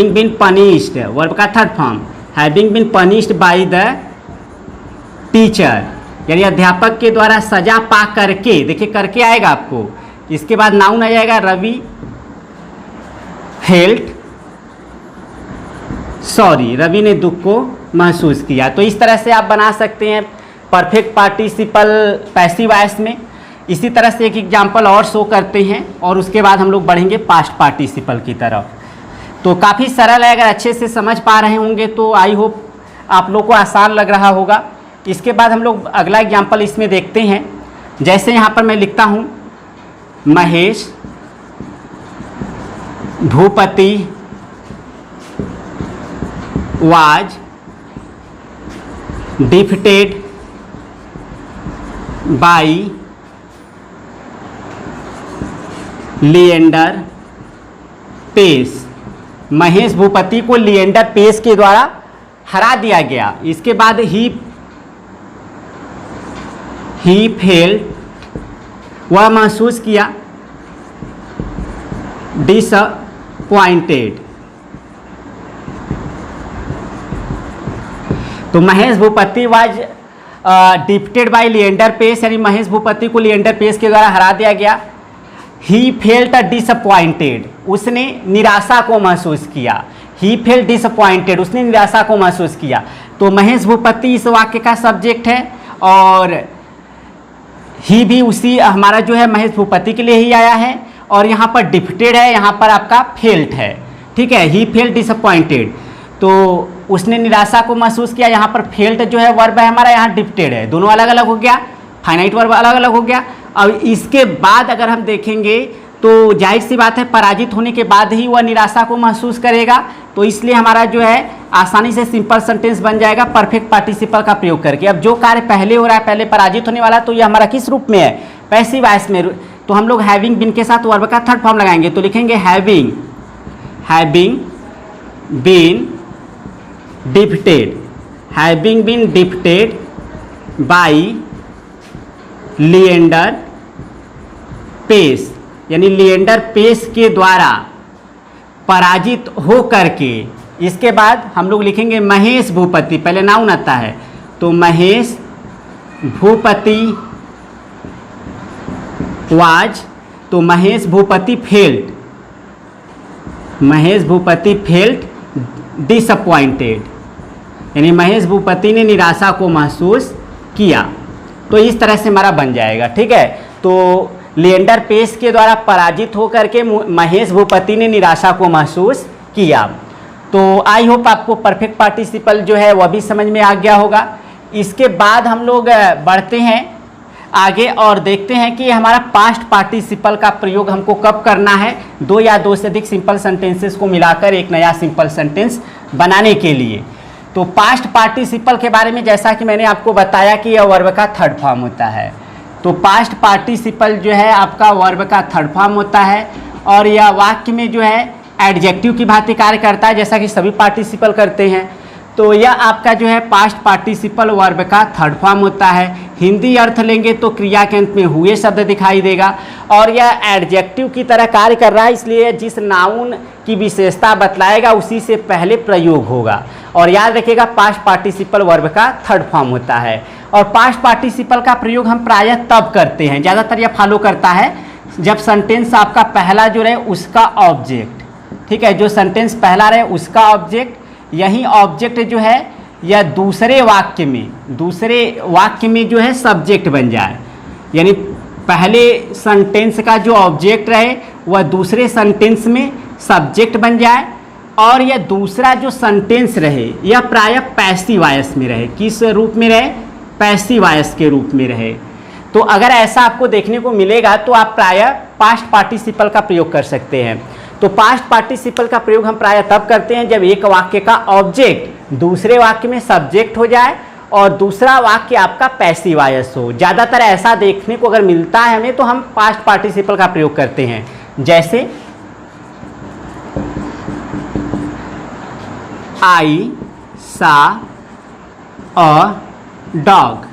A: बीन पनिश्ड, वर्ब का third form, having been punished by the teacher, यानी अध्यापक के द्वारा सजा पा करके, देखिए करके आएगा आपको, इसके बाद नाउन आ जाएगा, रवि फेल्ट सॉरी, रवि ने दुख को महसूस किया। तो इस तरह से आप बना सकते हैं परफेक्ट पार्टिसिपल पैसिव वॉइस में। इसी तरह से एक एग्जाम्पल और शो करते हैं और उसके बाद हम लोग बढ़ेंगे पास्ट पार्टिसिपल की तरफ। तो काफ़ी सरल है, अगर अच्छे से समझ पा रहे होंगे तो आई होप आप लोग को आसान लग रहा होगा। इसके बाद हम लोग अगला एग्जाम्पल इसमें देखते हैं। जैसे यहाँ पर मैं लिखता हूँ Mahesh Bhupathi was defeated by Leander Paes. Mahesh Bhupathi को लिएंडर पेस के द्वारा हरा दिया गया। इसके बाद ही फेल्ड, वह महसूस किया डिसअपॉइंटेड। तो Mahesh Bhupathi was defeated by Leander Paes, यानी महेश भूपति को लिएंडर पेस के द्वारा हरा दिया गया। ही फेल्ट डिसअपॉइंटेड, उसने निराशा को महसूस किया। ही फेल्ट डिसअपॉइंटेड, उसने निराशा को महसूस किया। तो महेश भूपति इस वाक्य का सब्जेक्ट है और ही भी उसी हमारा जो है महेश भूपति के लिए ही आया है। और यहाँ पर डिफीटेड है, यहाँ पर आपका फेल्ट है। ठीक है, ही फेल्ट डिसअपॉइंटेड, तो उसने निराशा को महसूस किया। यहाँ पर फेल्ट जो है वर्ब है हमारा, यहाँ डिफीटेड है, दोनों अलग अलग हो गया, फाइनाइट वर्ब अलग अलग हो गया। अब इसके बाद अगर हम देखेंगे तो जाहिर सी बात है पराजित होने के बाद ही वह निराशा को महसूस करेगा। तो इसलिए हमारा जो है आसानी से सिंपल सेंटेंस बन जाएगा परफेक्ट पार्टिसिपल का प्रयोग करके। अब जो कार्य पहले हो रहा है, पहले पराजित होने वाला, तो ये हमारा किस रूप में है? पैसिव वॉइस में। तो हम लोग हैविंग बीन के साथ वर्ब का थर्ड फॉर्म लगाएंगे। तो लिखेंगे having been defeated, having been defeated by Leander Paes, यानी लिएंडर पेस के द्वारा पराजित हो करके। इसके बाद हम लोग लिखेंगे महेश भूपति, पहले नाउन आता है, तो महेश भूपति वाज, तो Mahesh Bhupathi felt, Mahesh Bhupathi felt disappointed, यानी महेश भूपति ने निराशा को महसूस किया। तो इस तरह से हमारा बन जाएगा। ठीक है, तो लिएंडर पेस के द्वारा पराजित होकर के महेश भूपति ने निराशा को महसूस किया। तो आई होप आपको परफेक्ट पार्टिसिपल जो है वह भी समझ में आ गया होगा। इसके बाद हम लोग बढ़ते हैं आगे और देखते हैं कि हमारा पास्ट पार्टिसिपल का प्रयोग हमको कब करना है, दो या दो से अधिक सिंपल सेंटेंसेस को मिलाकर एक नया सिंपल सेंटेंस बनाने के लिए। तो पास्ट पार्टिसिपल के बारे में जैसा कि मैंने आपको बताया कि यह वर्ब का थर्ड फॉर्म होता है। तो पास्ट पार्टिसिपल जो है आपका वर्ब का थर्ड फॉर्म होता है और यह वाक्य में जो है एडजेक्टिव की भांति कार्य करता है, जैसा कि सभी पार्टिसिपल करते हैं। तो यह आपका जो है पास्ट पार्टिसिपल वर्ब का थर्ड फॉर्म होता है। हिंदी अर्थ लेंगे तो क्रिया के अंत में हुए शब्द दिखाई देगा और यह एडजेक्टिव की तरह कार्य कर रहा है, इसलिए जिस नाउन की विशेषता बतलाएगा उसी से पहले प्रयोग होगा। और याद रखिएगा पास्ट पार्टिसिपल वर्ब का थर्ड फॉर्म होता है। और पास्ट पार्टिसिपल का प्रयोग हम प्रायः तब करते हैं, ज़्यादातर यह फॉलो करता है जब सेंटेंस आपका पहला जो रहे उसका ऑब्जेक्ट, ठीक है, जो सेंटेंस पहला रहे उसका ऑब्जेक्ट, यही ऑब्जेक्ट जो है या दूसरे वाक्य में जो है सब्जेक्ट बन जाए, यानी पहले सेंटेंस का जो ऑब्जेक्ट रहे वह दूसरे सेंटेंस में सब्जेक्ट बन जाए और यह दूसरा जो सेंटेंस रहे यह प्रायः पैसिव वॉइस में रहे। किस रूप में रहे? पैसिव वॉइस के रूप में रहे। तो अगर ऐसा आपको देखने को मिलेगा तो आप प्रायः पास्ट पार्टिसिपल का प्रयोग कर सकते हैं। तो पास्ट पार्टिसिपल का प्रयोग हम प्रायः तब करते हैं जब एक वाक्य का ऑब्जेक्ट दूसरे वाक्य में सब्जेक्ट हो जाए और दूसरा वाक्य आपका पैसिव वॉइस हो। ज़्यादातर ऐसा देखने को अगर मिलता है हमें तो हम पास्ट पार्टिसिपल का प्रयोग करते हैं। जैसे आई सा अ डॉग,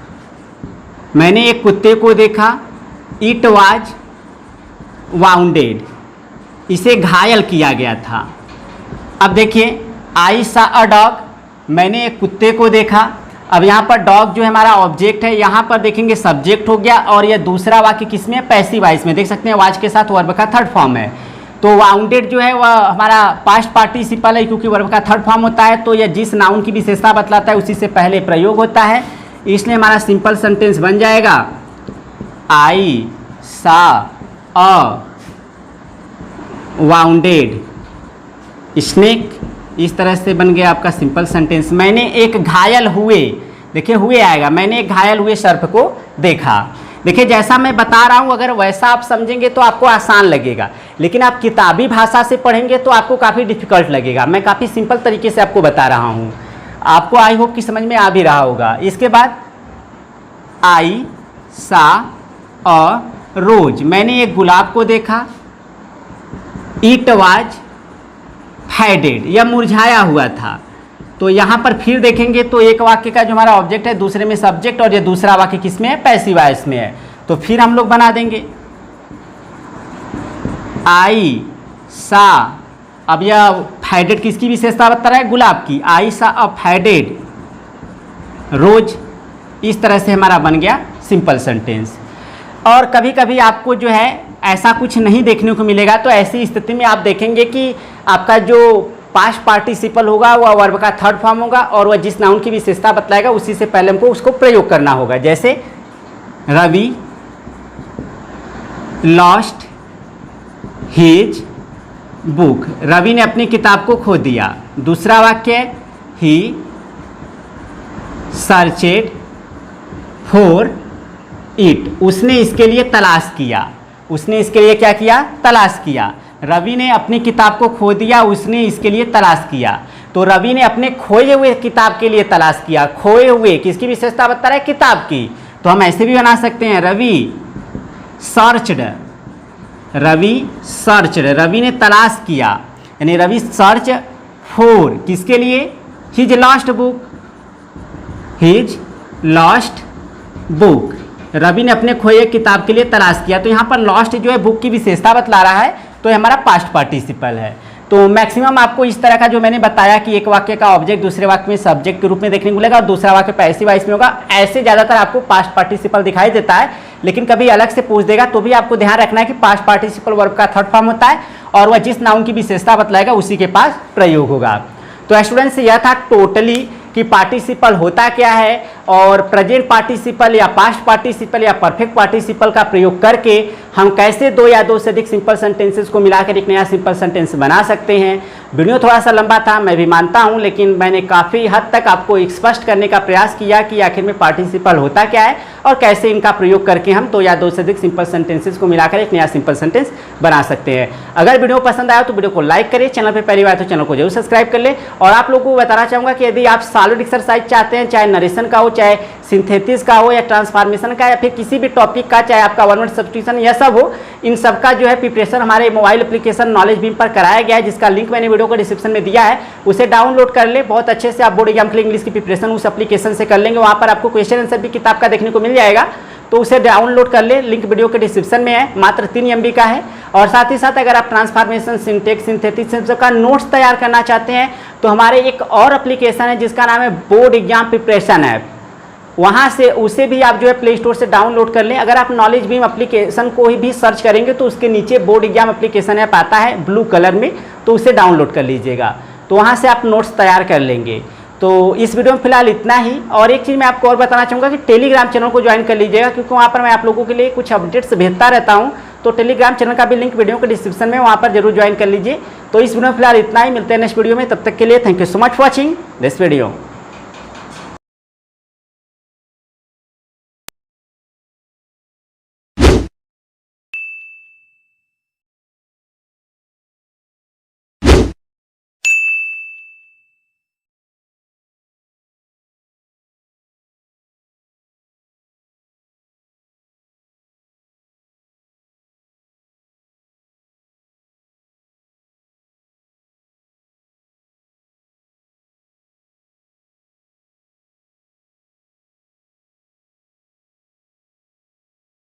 A: मैंने एक कुत्ते को देखा। इट वाज वाउंडेड, इसे घायल किया गया था। अब देखिए आई सा अ डॉग, मैंने एक कुत्ते को देखा। अब यहाँ पर डॉग जो है हमारा ऑब्जेक्ट है, यहाँ पर देखेंगे सब्जेक्ट हो गया और यह दूसरा वाक्य किसमें है? पैसिव वॉइस में। देख सकते हैं वाज के साथ वर्ब का थर्ड फॉर्म है। तो वाउंडेड जो है वह हमारा पास्ट पार्टिसिपल है क्योंकि वर्ब का थर्ड फॉर्म होता है। तो यह जिस नाउन की विशेषता बतलाता है उसी से पहले प्रयोग होता है, इसलिए हमारा सिंपल सेंटेंस बन जाएगा आई सा अ वाउंडेड स्नेक, इस तरह से बन गया आपका सिंपल सेंटेंस। मैंने एक घायल हुए, देखिए हुए आएगा, मैंने एक घायल हुए सर्प को देखा। देखिए जैसा मैं बता रहा हूँ अगर वैसा आप समझेंगे तो आपको आसान लगेगा, लेकिन आप किताबी भाषा से पढ़ेंगे तो आपको काफ़ी डिफिकल्ट लगेगा। मैं काफ़ी सिंपल तरीके से आपको बता रहा हूँ, आपको आई होप कि समझ में आ भी रहा होगा। इसके बाद आई सा अ रोज, मैंने एक गुलाब को देखा। इट वाज फेडेड, यह मुरझाया हुआ था। तो यहाँ पर फिर देखेंगे तो एक वाक्य का जो हमारा ऑब्जेक्ट है दूसरे में सब्जेक्ट, और ये दूसरा वाक्य किस में है, पैसिव वॉइस में है। तो फिर हम लोग बना देंगे आई सा, अब यह फेडेड किसकी विशेषता बता रहा है, गुलाब की। आई सा अ फेडेड रोज, इस तरह से हमारा बन गया सिंपल सेंटेंस। और कभी कभी आपको जो है ऐसा कुछ नहीं देखने को मिलेगा, तो ऐसी स्थिति में आप देखेंगे कि आपका जो पास्ट पार्टिसिपल होगा वह वर्ब का थर्ड फॉर्म होगा, और वह जिस नाउन की विशेषता बतलाएगा उसी से पहले हमको उसको प्रयोग करना होगा। जैसे Ravi lost his book, Ravi ने अपनी किताब को खो दिया। दूसरा वाक्य ही सर्चेड फॉर इट, उसने इसके लिए तलाश किया। उसने इसके लिए क्या किया, तलाश किया। रवि ने अपनी किताब को खो दिया, उसने इसके लिए तलाश किया। तो रवि ने अपने खोए हुए किताब के लिए तलाश किया। खोए हुए किसकी विशेषता बता रहा है, किताब की। तो हम ऐसे भी बना सकते हैं रवि सर्चड, रवि सर्चड, रवि ने तलाश किया, यानी रवि सर्च फॉर किसके लिए, his lost book, his lost book, Ravi ने अपने खोए किताब के लिए तलाश किया। तो यहाँ पर लॉस्ट जो है बुक की विशेषता बतला रहा है, तो ये हमारा पास्ट पार्टिसिपल है। तो मैक्सिमम आपको इस तरह का जो मैंने बताया कि एक वाक्य का ऑब्जेक्ट दूसरे वाक्य में सब्जेक्ट के रूप में देखने को मिलेगा, और दूसरा वाक्य पैसिव वॉइस में होगा। ऐसे ज़्यादातर आपको पास्ट पार्टिसिपल दिखाई देता है, लेकिन कभी अलग से पूछ देगा तो भी आपको ध्यान रखना है कि पास्ट पार्टिसिपल वर्ब का थर्ड फॉर्म होता है, और वह जिस नाउन की विशेषता बतलाएगा उसी के पास प्रयोग होगा। तो स्टूडेंट्स यह था टोटली कि पार्टिसिपल होता क्या है, और प्रेजेंट पार्टिसिपल या पास्ट पार्टिसिपल या परफेक्ट पार्टिसिपल का प्रयोग करके हम कैसे दो या दो से अधिक सिंपल सेंटेंसेस को मिलाकर एक नया सिंपल सेंटेंस बना सकते हैं। वीडियो थोड़ा सा लंबा था, मैं भी मानता हूं, लेकिन मैंने काफ़ी हद तक आपको स्पष्ट करने का प्रयास किया कि आखिर में पार्टिसिपल होता क्या है और कैसे इनका प्रयोग करके हम दो या दो से अधिक सिंपल सेंटेंसेस को मिलाकर एक नया सिंपल सेंटेंस बना सकते हैं। अगर वीडियो पसंद आया तो वीडियो को लाइक करें, चैनल पर पहली बार तो चैनल को जरूर सब्सक्राइब कर ले। और आप लोगों को बताना चाहूँगा कि यदि आप सॉलिड एक्सरसाइज चाहते हैं, चाहे नरेशन का हो, चाहे सिंथेसिस का हो, या ट्रांसफॉर्मेशन का, या फिर किसी भी टॉपिक का, चाहे आपका वन वर्ड सब्स्टिट्यूशन यह सब हो, इन सब का जो है प्रिपरेशन हमारे मोबाइल एप्लीकेशन नॉलेज बीम पर कराया गया है, जिसका लिंक मैंने वीडियो को डिस्क्रिप्शन में दिया है। उसे डाउनलोड कर ले, बहुत अच्छे से आप बोर्ड एग्जाम के लिए इंग्लिश की प्रिपरेशन उस एप्लीकेशन से कर लेंगे। वहाँ पर आपको क्वेश्चन आंसर भी किताब का देखने को मिल जाएगा, तो उसे डाउनलोड कर ले, लिंक वीडियो के डिस्क्रिप्शन में है, मात्र 3 MB का है। और साथ ही साथ अगर आप ट्रांसफॉर्मेशन, सिंटेक्स, सिंथेटिक्स का नोट्स तैयार करना चाहते हैं तो हमारे एक और एप्लीकेशन है जिसका नाम है बोर्ड एग्जाम प्रिपरेशन ऐप, वहाँ से उसे भी आप जो है प्ले स्टोर से डाउनलोड कर लें। अगर आप नॉलेज बीम एप्लीकेशन को ही भी सर्च करेंगे तो उसके नीचे बोर्ड एग्जाम एप्लीकेशन ऐप आता है ब्लू कलर में, तो उसे डाउनलोड कर लीजिएगा, तो वहाँ से आप नोट्स तैयार कर लेंगे। तो इस वीडियो में फिलहाल इतना ही। और एक चीज़ मैं आपको और बताना चाहूँगा कि टेलीग्राम चैनल को ज्वाइन कर लीजिएगा, क्योंकि वहाँ पर मैं आप लोगों के लिए कुछ अपडेट्स भेजता रहता हूँ। तो टेलीग्राम चैनल का भी लिंक वीडियो के डिस्क्रिप्शन में, वहाँ पर जरूर ज्वाइन कर लीजिए। तो इस वीडियो में फिलहाल इतना ही, मिलते हैं नेक्स्ट वीडियो में, तब तक के लिए thank you so much for watching this video.